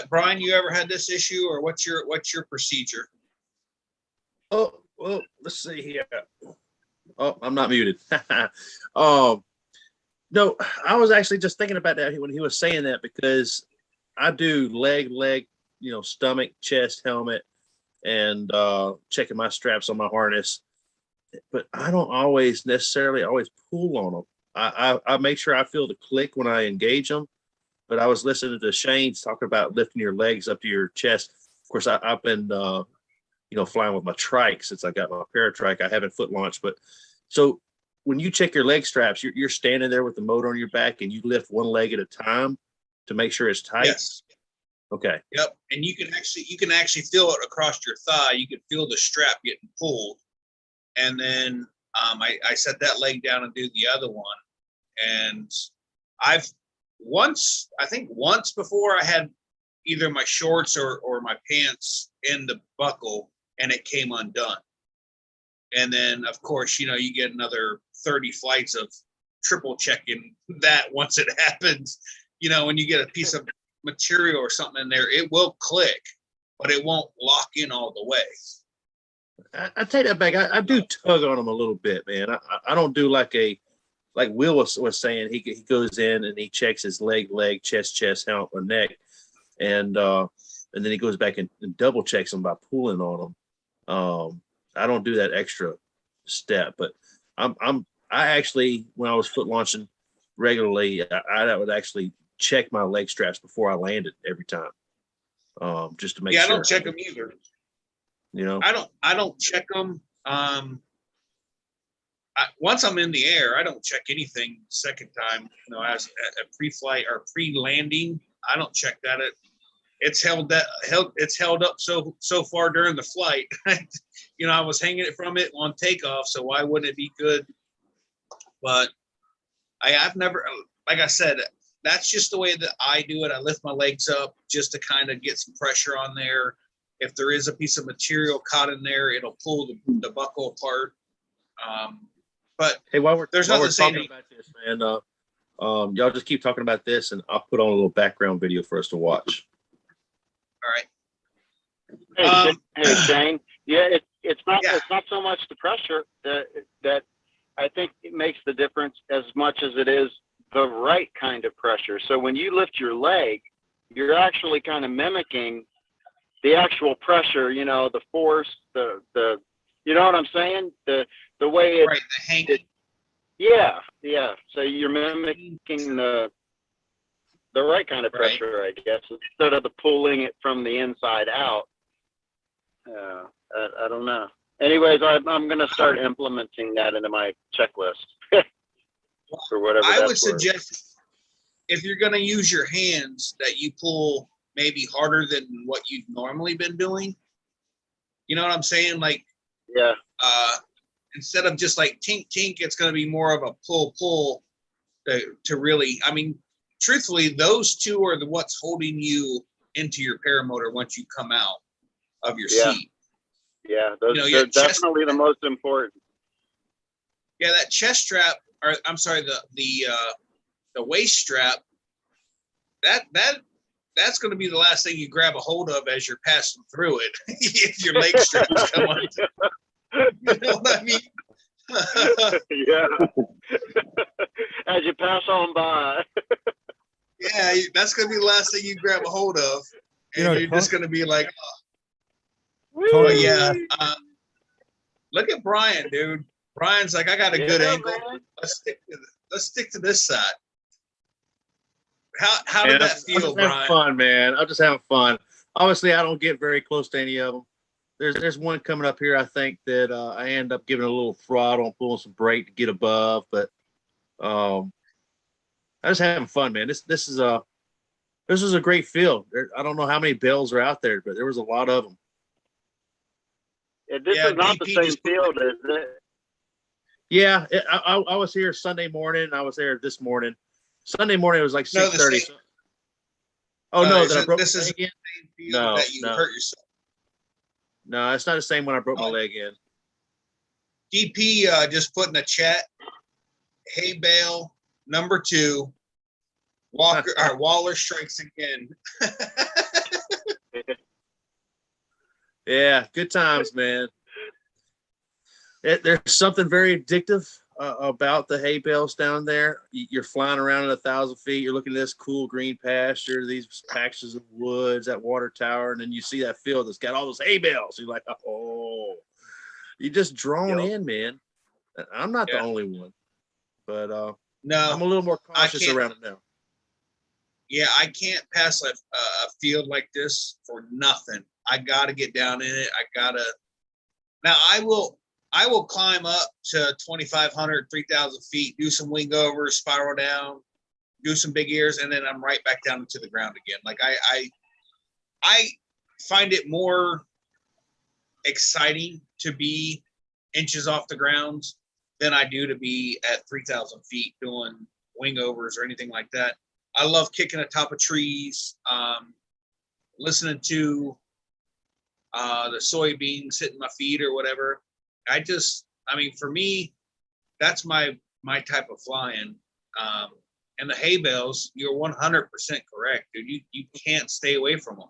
Brian, you ever had this issue, or what's your procedure? Oh, well, let's see here. Oh, I'm not muted. No, I was actually just thinking about that when he was saying that, because I do leg, stomach, chest, helmet, and checking my straps on my harness. But I don't always necessarily pull on them. I make sure I feel the click when I engage them. But I was listening to Shane's talking about lifting your legs up to your chest. Of course, I've been, flying with my trike since I got my paratrike. I haven't foot launched, but so when you check your leg straps, you're standing there with the motor on your back and you lift one leg at a time to make sure it's tight. Yes. Okay. Yep. And you can actually feel it across your thigh. You can feel the strap getting pulled. And then I set that leg down and do the other one. And I think once before I had either my shorts or my pants in the buckle and it came undone. And then of course, you get another 30 flights of triple checking that once it happens, when you get a piece of material or something in there, it will click, but it won't lock in all the way. I take that back. I do tug on them a little bit, man. I don't do like Will was saying, he goes in and he checks his leg, chest, helmet, or neck. And and then he goes back and double checks them by pulling on them. I don't do that extra step, but I actually, when I was foot launching regularly, I would actually check my leg straps before I landed every time, just to make sure. I don't check them either. You know, I don't check them. Once I'm in the air, I don't check anything second time. You know, as a pre-flight or pre-landing, I don't check that. It's held up so far during the flight. You know, I was hanging it from it on takeoff, so why wouldn't it be good? But I've never, like I said, that's just the way that I do it. I lift my legs up just to kind of get some pressure on there. If there is a piece of material caught in there, it'll pull the buckle apart. But hey, while we're there's talking nothing about this, man, y'all just keep talking about this, and I'll put on a little background video for us to watch. All right. Hey, Shane. Yeah, it's not so much the pressure that I think it makes the difference as much as it is the right kind of pressure. So when you lift your leg, you're actually kind of mimicking the actual pressure. You know, the force, the you know what I'm saying? The way it, right, the hanging. Yeah. So you're mimicking the right kind of pressure, I guess, instead of the pulling it from the inside out. I don't know. Anyways, I'm going to start implementing that into my checklist for whatever. I would suggest if you're going to use your hands that you pull maybe harder than what you've normally been doing. You know what I'm saying? Like, yeah. Instead of just like tink tink, it's going to be more of a pull to really. I mean, truthfully, those two are what's holding you into your paramotor once you come out of your seat. Yeah, those are definitely the most important. Yeah, that chest strap, or I'm sorry, the waist strap. That's going to be the last thing you grab a hold of as you're passing through it. If your leg straps come on. You know what I mean? Yeah. As you pass on by. Yeah, that's going to be the last thing you grab a hold of. And you're just going to be like, Tony, but yeah. Look at Brian, dude. Brian's like, I got a good angle. Man. Let's stick to this side. How did that feel, Brian? Having fun, man. I'm just having fun. Obviously, I don't get very close to any of them. There's one coming up here. I think that I end up giving a little throttle and pulling some brake to get above, but I'm just having fun, man. This is a great field. I don't know how many bells are out there, but there was a lot of them. This is not the same field, is it? Yeah, I was here Sunday morning. I was there this morning. Sunday morning it was like 6:30. Oh no, that I broke my leg again? No, that you hurt yourself. No, it's not the same when I broke my leg in. DP just put in the chat. Hay bale number 2. Waller strikes again. Yeah, good times, man. There's something very addictive about the hay bales down there. You're flying around at 1,000 feet. You're looking at this cool green pasture, these patches of woods, that water tower, and then you see that field that's got all those hay bales. You're like, oh, you're just drawn in, man. I'm not the only one, but no, I'm a little more cautious around it now. Yeah, I can't pass a field like this for nothing. I got to get down in it. Now I will climb up to 2,500, 3,000 feet, do some wing overs, spiral down, do some big ears, and then I'm right back down to the ground again. Like I find it more exciting to be inches off the ground than I do to be at 3,000 feet doing wing overs or anything like that. I love kicking atop of trees, listening to the soybeans hitting my feet or whatever. For me, that's my type of flying. And the hay bales, you're 100% correct, dude. You can't stay away from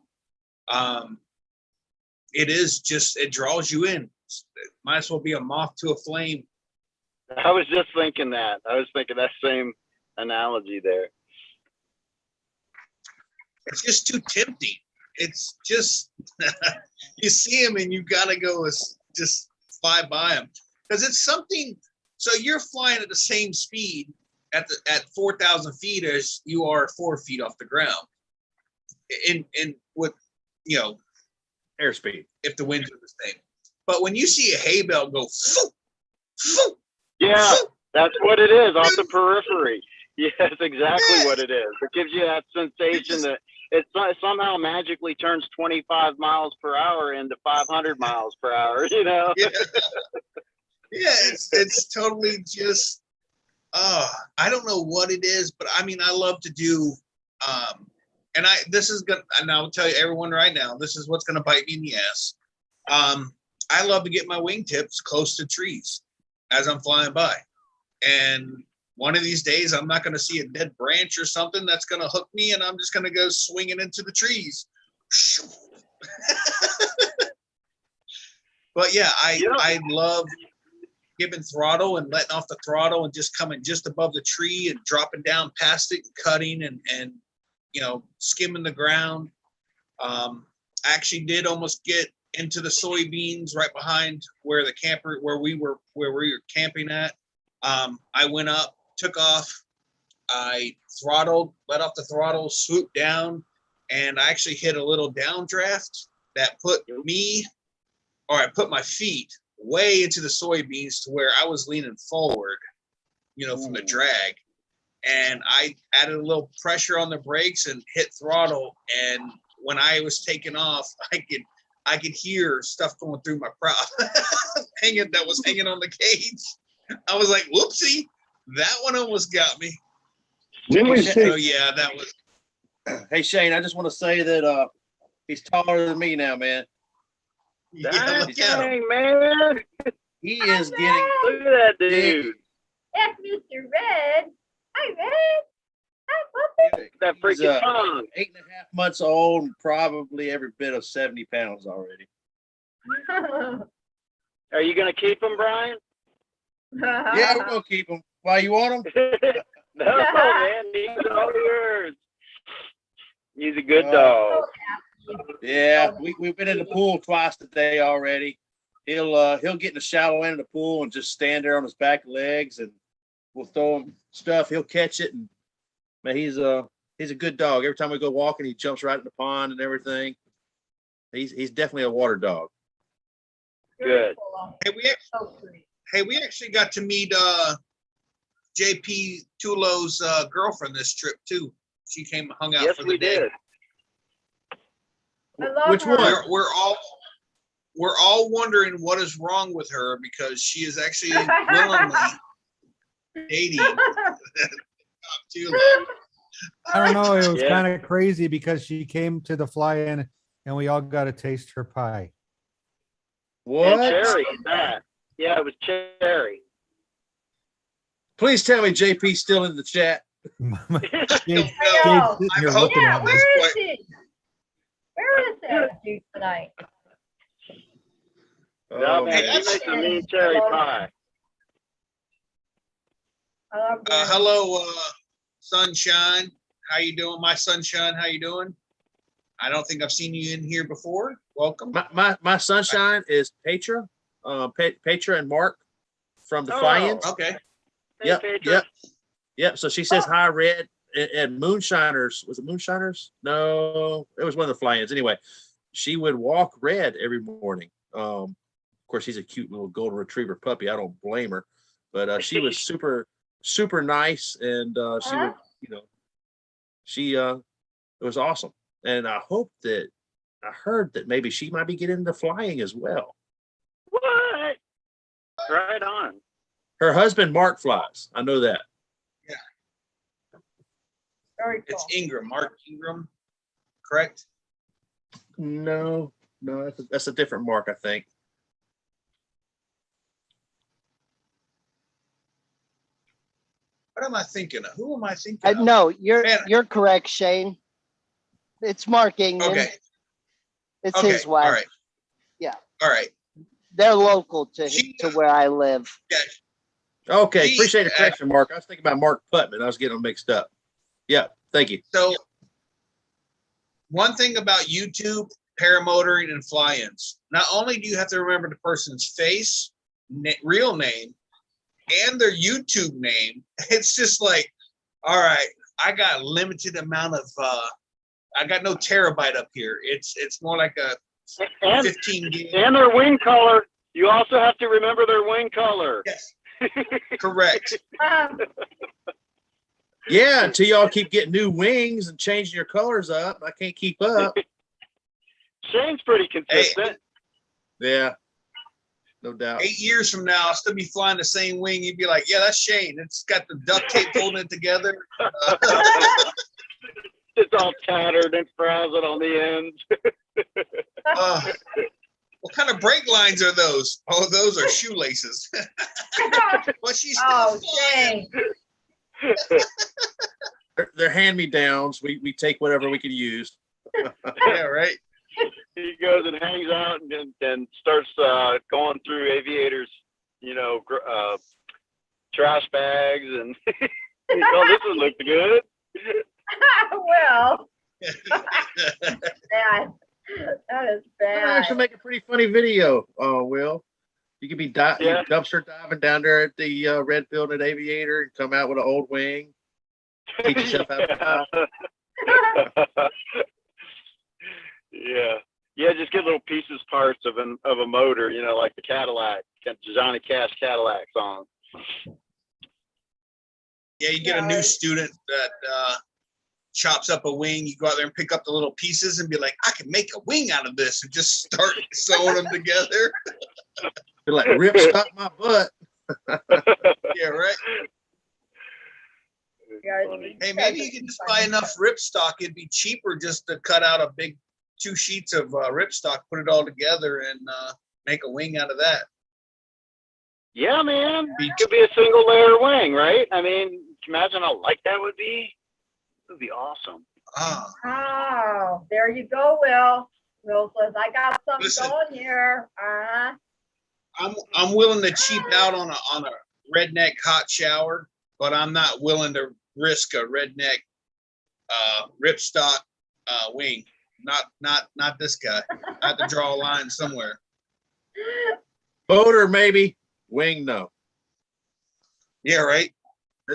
them. It draws you in. It might as well be a moth to a flame. I was just thinking that. I was thinking that same analogy there. It's just too tempting. it's just you see them and you gotta go just fly by them because it's something. So you're flying at the same speed at 4,000 feet as you are 4 feet off the ground. In with Airspeed. if the winds are the same. But when you see a hay bale go, phew, phew, Yeah, phew, that's what it is off the periphery. Yeah, that's exactly what it is. It gives you that sensation that it somehow magically turns 25 miles per hour into 500 miles per hour, you know? yeah, yeah, it's totally just I don't know what it is, but I mean I love to do and I'll tell you everyone right now, this is what's gonna bite me in the ass. I love to get my wingtips close to trees as I'm flying by. And one of these days, I'm not going to see a dead branch or something that's going to hook me, and I'm just going to go swinging into the trees. But yeah, I love giving throttle and letting off the throttle and just coming just above the tree and dropping down past it, and cutting and skimming the ground. I actually did almost get into the soybeans right behind where we were camping at. I went up, took off, I throttled, let off the throttle, swooped down, and I actually hit a little downdraft that put I put my feet way into the soybeans to where I was leaning forward, from the drag. And I added a little pressure on the brakes and hit throttle. And when I was taking off, I could hear stuff going through my prop that was hanging on the cage. I was like, whoopsie, that one almost got me. Didn't we see? Oh yeah, that was. Hey Shane, I just want to say that he's taller than me now, man. Yeah, Dang, look at him. man. He is getting Look at that dude. That's Mr. Red. Hi, Red. Hi, puppy. That he's, freaking tongue. 8.5 months old and probably every bit of 70 pounds already. Are you going to keep him, Brian? Yeah, we're gonna keep him. Why you want him? No, man. He's all yours. He's a good dog. Yeah, we've been in the pool twice today already. He'll get in the shallow end of the pool and just stand there on his back legs, and we'll throw him stuff. He'll catch it, and man, he's a good dog. Every time we go walking, he jumps right in the pond and everything. He's definitely a water dog. Good. Hey, we actually got to meet JP Tulo's girlfriend this trip too. She came and hung out Yes, for the we day. did. I love Which her. one? We're all wondering what is wrong with her because she is actually willingly dating Tulo. I don't know. It was Yeah. kind of crazy because she came to the fly-in and we all got to taste her pie. And What? Cherry, that. Yeah, it was Cherry. Please tell me JP's still in the chat. Jade- No, Jade's know. sitting here I'm looking Yeah, at me. where is he? Where is that dude tonight? No, Oh, man, man. she makes a mean cherry pie. I love Brandon. hello, Sunshine. How you doing, my sunshine? How you doing? I don't think I've seen you in here before. Welcome. My sunshine is Petra, Petra and Mark from the Fly-Ins. Okay. Hey, Yep, Petra. yep. So she says hi, Red, and Moonshiners. Was it Moonshiners? No, it was one of the Fly-Ins. Anyway, she would walk Red every morning. Of course, she's a cute little golden retriever puppy. I don't blame her, but she was super nice, and she would, it was awesome. And I heard that maybe she might be getting into flying as well. What? Right on. Her husband Mark flies. I know that. Very cool. It's Ingram, Mark Ingram, correct? No, that's a different Mark, I think. What am I thinking of? Who am I thinking of? No, Man. you're correct, Shane. It's Mark Ingram. Okay. It's Okay. his wife. All right. Yeah. All right. They're local to She- to where I live. Yeah. Okay, She- appreciate the correction, Mark. I was thinking about Mark Putman. I was getting them mixed up. Yeah, thank you. So one thing about YouTube, paramotoring, and fly-ins, not only do you have to remember the person's face, real name, and their YouTube name, it's just like, all right, I got limited amount of, I got no terabyte up here. It's more like a And 15 gig. and their wing color. You also have to remember their wing color. Yes, correct. Um, Yeah, until y'all keep getting new wings and changing your colors up. I can't keep up. Shane's pretty consistent. Yeah, no doubt. 8 years from now, I'll still be flying the same wing. You'd be like, yeah, that's Shane. It's got the duct tape holding it together. It's all tattered and frazzled on the ends. What kind of brake lines are those? Oh, those are shoelaces. But she's still oh, flying. Shane. They're hand-me-downs. We take whatever we can use. Yeah, right. He goes and hangs out and starts going through aviators, trash bags and oh, this one looks good. Well, bad. That is That bad. actually make a pretty funny video, Will. You could be Yeah. dumpster diving down there at the Redfield and Aviator and come out with an old wing. Teach yourself how to fly. Yeah, just get little pieces, parts of a motor, like the Cadillac, Johnny Cash Cadillac song. Yeah, you get a new student that chops up a wing. You go out there and pick up the little pieces and be like, I can make a wing out of this, and just start sewing them together. You're like, ripstop my butt. Yeah, right. Hey, maybe you can just buy enough ripstock. It'd be cheaper just to cut out a big 2 sheets of ripstock, put it all together, and make a wing out of that. Yeah, man. It could be a single layer wing, right? I mean, imagine how light that would be. It would be awesome. Oh, there you go, Will. Will says, I got something Listen. going here. I'm willing to cheap out on a redneck hot shower, but I'm not willing to risk a redneck ripstock wing. Not this guy. I have to draw a line somewhere. Motor, maybe. Wing, no. Yeah, right.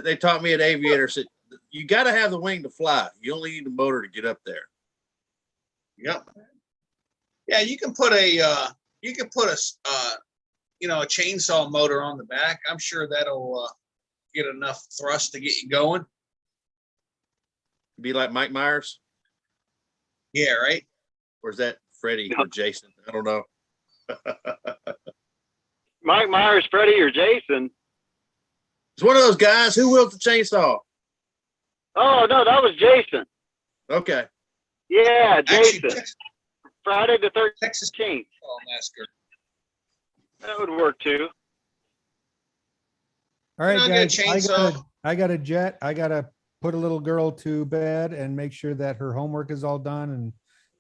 They taught me at Aviator, said, you got to have the wing to fly. You only need the motor to get up there. Yep. Yeah, you can put a a chainsaw motor on the back. I'm sure that'll get enough thrust to get you going. Be like Mike Myers, Yeah, right. or is that Freddie or Jason? I don't know. Mike Myers, Freddie, or Jason? It's one of those guys. Who wields the chainsaw? Oh, no, that was Jason. Okay. Yeah, Actually, Jason. Friday the 13th. Texas Chainsaw Massacre. That would work too. All right, I got a guys, chainsaw. I got a jet. I got to put a little girl to bed and make sure that her homework is all done. And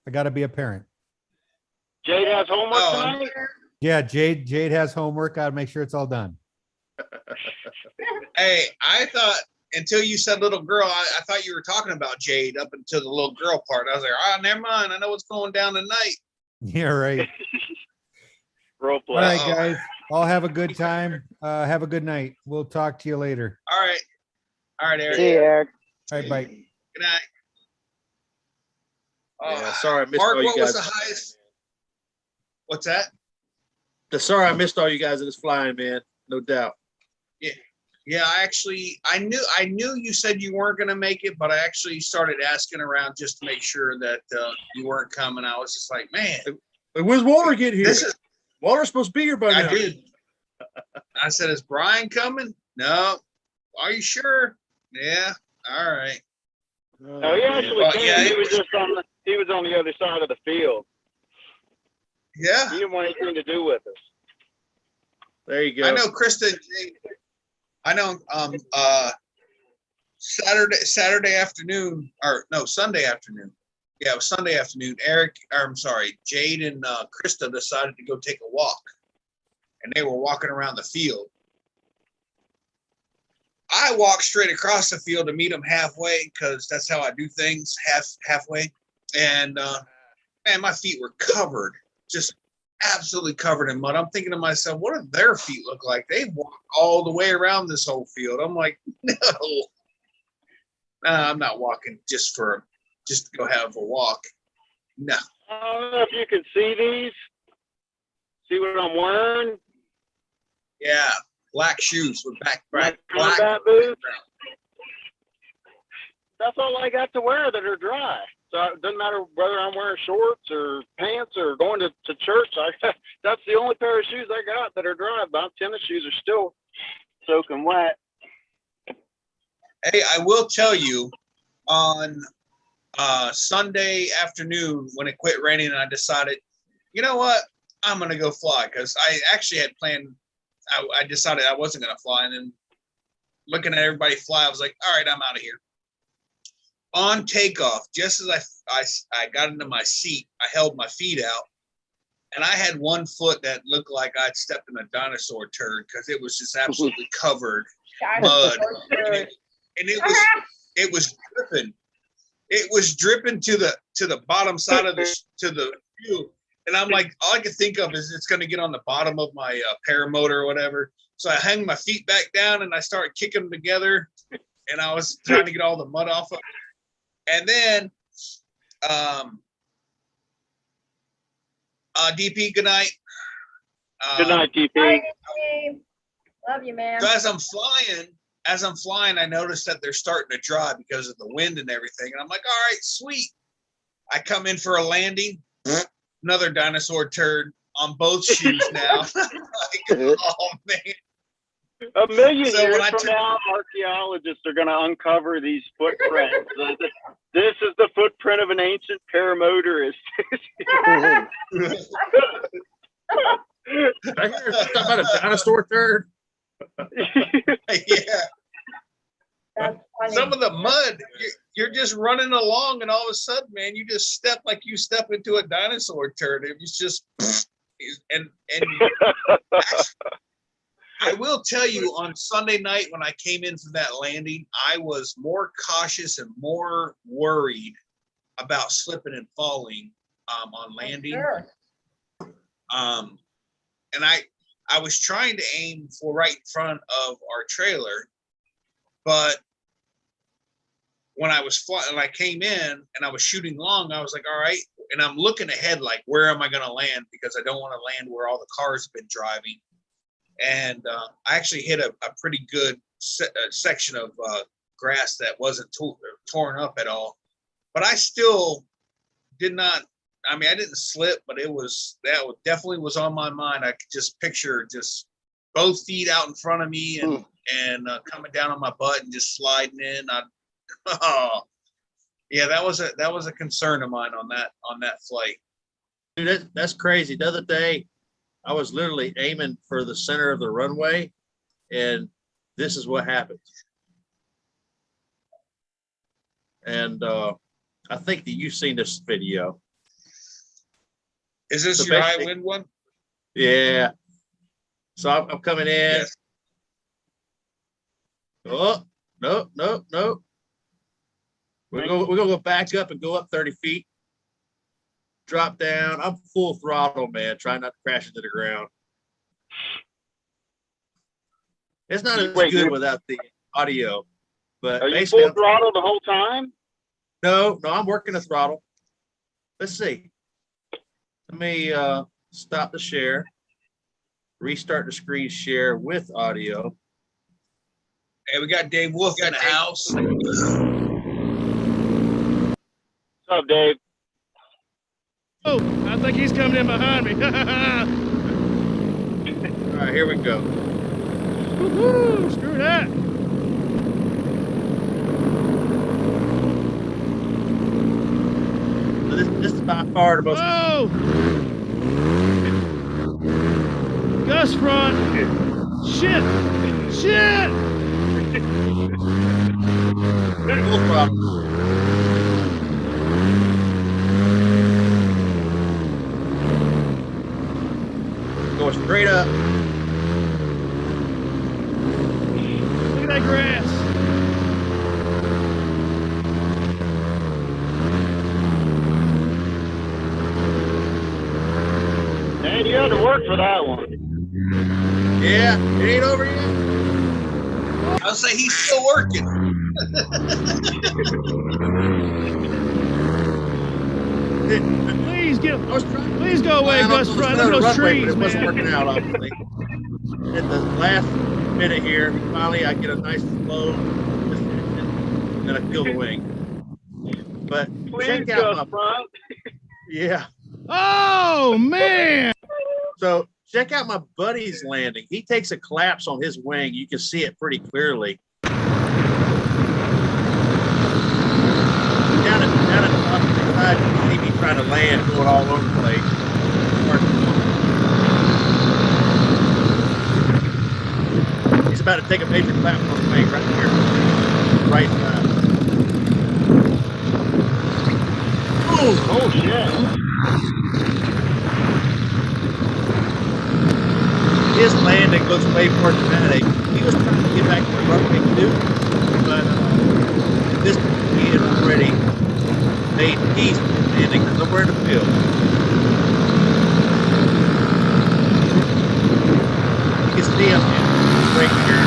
I got to be a parent. Jade has homework Oh, tonight? Yeah, Jade has homework. Got to make sure it's all done. Hey, I thought until you said little girl, I thought you were talking about Jade up until the little girl part. I was like, oh, never mind. I know what's going down tonight. Yeah, right. Role All play. right, guys. All have a good time. Have a good night. We'll talk to you later. All right. All right, Eric. See you, Eric. All right, bye. Good night. Yeah, sorry I missed Mark, all you what was guys. the highest? What's that? Sorry I missed all you guys in this flying, man. No doubt. Yeah, I knew you said you weren't going to make it, but I actually started asking around just to make sure that you weren't coming. I was just like, man, Like, when's Walter get here? this is, Walter's supposed to be here by I now. did. I said, is Brian coming? No. Are you sure? Yeah. All right. No, he actually Well, came. yeah, He it was just he was on the other side of the field. Yeah. He didn't want anything to do with us. There you go. I know Krista. I know Saturday afternoon, or no, Sunday afternoon. Yeah, it was Sunday afternoon. Jade and Krista decided to go take a walk, and they were walking around the field. I walked straight across the field to meet them halfway because that's how I do things, halfway. And man, my feet were covered, just absolutely covered in mud. I'm thinking to myself, what do their feet look like? They walked all the way around this whole field. I'm like, no, I'm not walking just to go have a walk. No. I don't know if you can see these. See what I'm wearing? Yeah, black shoes with black combat boots. That's all I got to wear that are dry. So it doesn't matter whether I'm wearing shorts or pants or going to church. That's the only pair of shoes I got that are dry. My tennis shoes are still soaking wet. Hey, I will tell you, on Sunday afternoon when it quit raining, and I decided, you know what, I'm gonna go fly, because I actually had planned. I decided I wasn't gonna fly, and then looking at everybody fly, I was like, all right, I'm out of here. On takeoff, just as I got into my seat, I held my feet out, and I had one foot that looked like I'd stepped in a dinosaur turd, because it was just absolutely covered mud, and it was dripping. It was dripping to the bottom side of the view, and I'm like, all I could think of is it's going to get on the bottom of my paramotor or whatever. So I hung my feet back down and I started kicking them together, and I was trying to get all the mud off of it. And then, DP, good night. Good night, DP. Bye, love you, man. So as I'm flying, I noticed that they're starting to dry because of the wind and everything. And I'm like, all right, sweet. I come in for a landing, another dinosaur turd on both shoes now. Like, oh, man. A million years from now, archaeologists are going to uncover these footprints. This is the footprint of an ancient paramotorist. I hear something about a dinosaur turd. Yeah. That's funny. Some of the mud, you're just running along, and all of a sudden, man, you just step like you step into a dinosaur turd. It was just, and I will tell you, on Sunday night when I came in for that landing, I was more cautious and more worried about slipping and falling on landing. Sure. And I was trying to aim for right in front of our trailer, but when I was flying, I came in and I was shooting long, I was like, all right, and I'm looking ahead, like, where am I going to land? Because I don't want to land where all the cars have been driving. And I actually hit a pretty good section of grass that wasn't torn up at all. But I still did not, I mean, I didn't slip, but that definitely was on my mind. I could just picture just both feet out in front of me and coming down on my butt and just sliding in. Yeah, that was a concern of mine on that flight. Dude, that's crazy. The other day, I was literally aiming for the center of the runway, and this is what happened. And I think that you've seen this video. Is this So your high wind one? Yeah. So I'm coming in. Yes. Oh, no. We're gonna go back up and go up 30 feet. Drop down. I'm full throttle, man, trying not to crash into the ground. It's not as good without the audio, but are you full throttle the whole time? No, I'm working the throttle. Let's see. Let me stop the share, restart the screen share with audio. Hey, we got Dave Wolf in the house. What's up, Dave? Oh, I think he's coming in behind me. All right, here we go. Woo-hoo, screw that. So this is by far the most. Whoa! Gust front. Shit! Full throttle. Going straight up. Look at that grass. Brian, you had to work for that one. Yeah, it ain't over yet. I'll say he's still working. Please get. I was trying. Please go away, Gus Front. Look at those trees, but it wasn't man. working out, obviously. At the last minute here, finally I get a nice flow, and then I feel the wing. But Please, check out Gus my Front. yeah. Oh man! So check out my buddy's landing. He takes a collapse on his wing. You can see it pretty clearly. Down at the opposite side, you can see me trying to land, going all over the place. He's about to take a major collapse on the wing right here. Right side. Oh shit. His landing looks way more dramatic. He was trying to get back to the rough wing too, but at this point he had already made peace with the landing. There's nowhere to field. You can see him right here.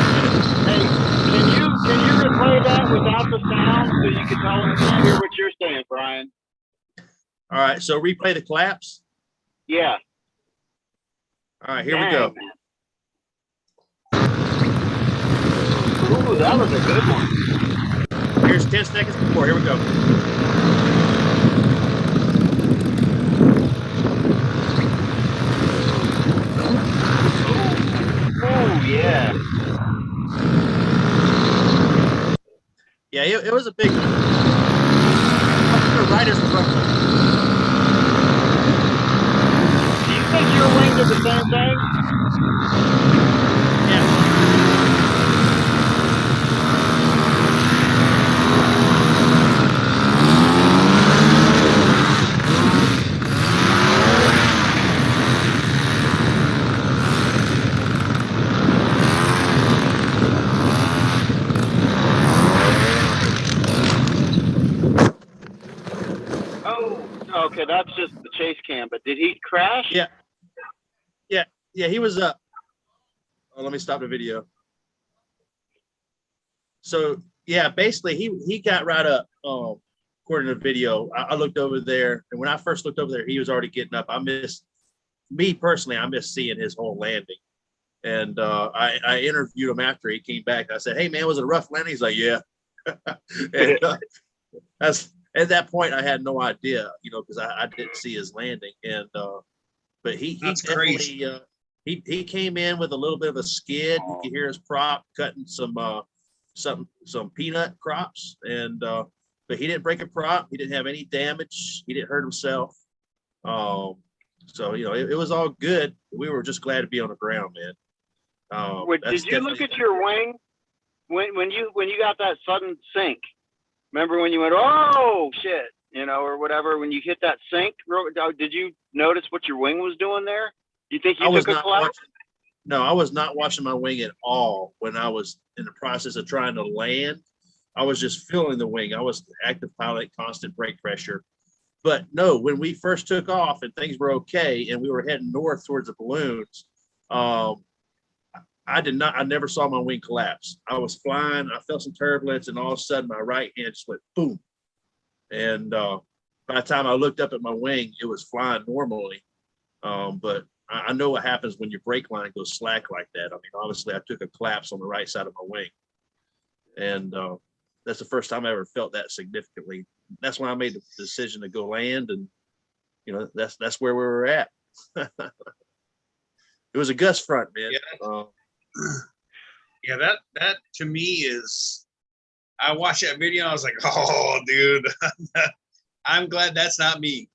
Hey, can you replay that without the sound so you can tell us hear what you're saying, Brian? All right, so replay the collapse. Yeah. All right, here we go. Ooh, that was a good one. Here's 10 seconds before. Here we go. Oh yeah. Yeah, it was a big one. Right as the front one. Do you think your wing did the same thing? Yeah. Oh, okay, that's just the chase cam. But did he crash? Yeah. Yeah, he was up. Oh, let me stop the video. So yeah, basically he got right up. According to the video, I looked over there, and when I first looked over there, he was already getting up. I missed seeing his whole landing. And I interviewed him after he came back. I said, "Hey man, was it a rough landing?" He's like, "Yeah." And that's at that point I had no idea, because I didn't see his landing. And but he definitely he came in with a little bit of a skid. You could hear his prop cutting some peanut crops, and but he didn't break a prop. He didn't have any damage. He didn't hurt himself. So it was all good. We were just glad to be on the ground, man. Did you look at your wing when you got that sudden sink? Remember when you went, oh shit, or whatever, when you hit that sink? Did you notice what your wing was doing there? Do you think you took a collapse? No, I was not watching my wing at all when I was in the process of trying to land. I was just feeling the wing. I was active pilot, constant brake pressure. But no, when we first took off and things were okay and we were heading north towards the balloons, I never saw my wing collapse. I was flying, I felt some turbulence, and all of a sudden my right hand just went boom. And by the time I looked up at my wing, it was flying normally. But I know what happens when your brake line goes slack like that. I mean, obviously I took a collapse on the right side of my wing. And that's the first time I ever felt that significantly. That's when I made the decision to go land, and that's where we were at. It was a Gus front, man. Yeah, that to me is, I watched that video and I was like, oh dude, I'm glad that's not me.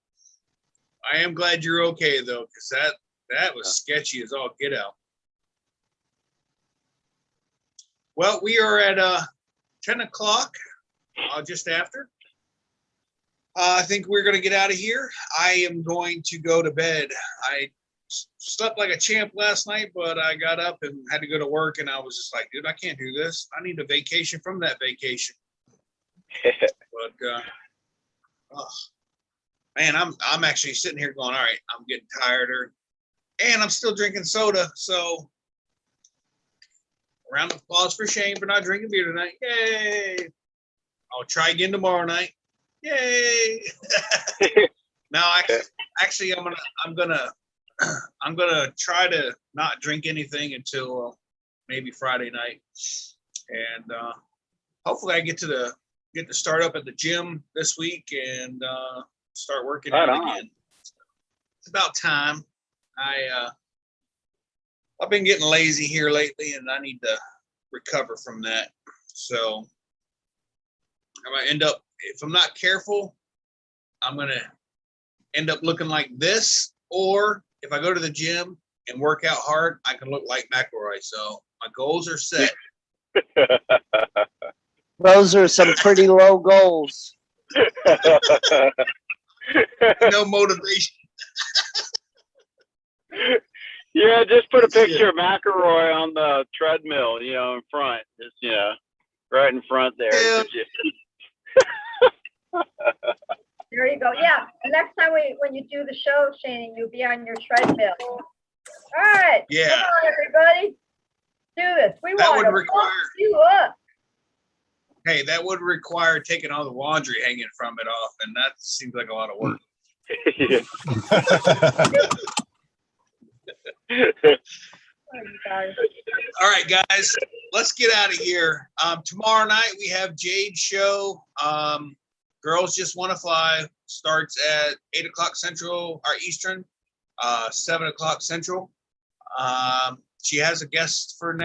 I am glad you're okay though, because that was sketchy as all get out. Well, we are at 10 o'clock, just after. I think we're going to get out of here. I am going to go to bed. I slept like a champ last night, but I got up and had to go to work, and I was just like, dude, I can't do this. I need a vacation from that vacation. But man, I'm actually sitting here going, all right, I'm getting tireder. And I'm still drinking soda. So round of applause for Shane for not drinking beer tonight. Yay. I'll try again tomorrow night. Yay. No, actually, I'm gonna try to not drink anything until maybe Friday night, and hopefully I get to start up at the gym this week and start working out again. It's about time. I've been getting lazy here lately, and I need to recover from that. So I might end up, if I'm not careful, I'm gonna end up looking like this, or if I go to the gym and work out hard, I can look like McElroy. So my goals are set. Those are some pretty low goals. No motivation. Yeah, just put a picture of McElroy on the treadmill, in front. Just, right in front there. Yeah. There you go. Yeah. And next time when you do the show, Shane, you'll be on your treadmill. All right. Yeah. Come on, everybody. Do this. We That want would to require- pump you up. Hey, that would require taking all the laundry hanging from it off, and that seems like a lot of work. Oh, you guys. All right, guys, let's get out of here. Tomorrow night we have Jade's show. Girls Just Want to Fly starts at 8 o'clock Central or Eastern, 7 o'clock Central. She has a guest for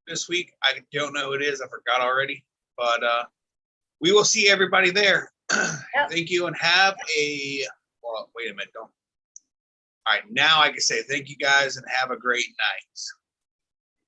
this week. I don't know who it is. I forgot already, but we will see everybody there. Yep. Thank you, and have well, wait a minute. All right, now I can say thank you guys and have a great night.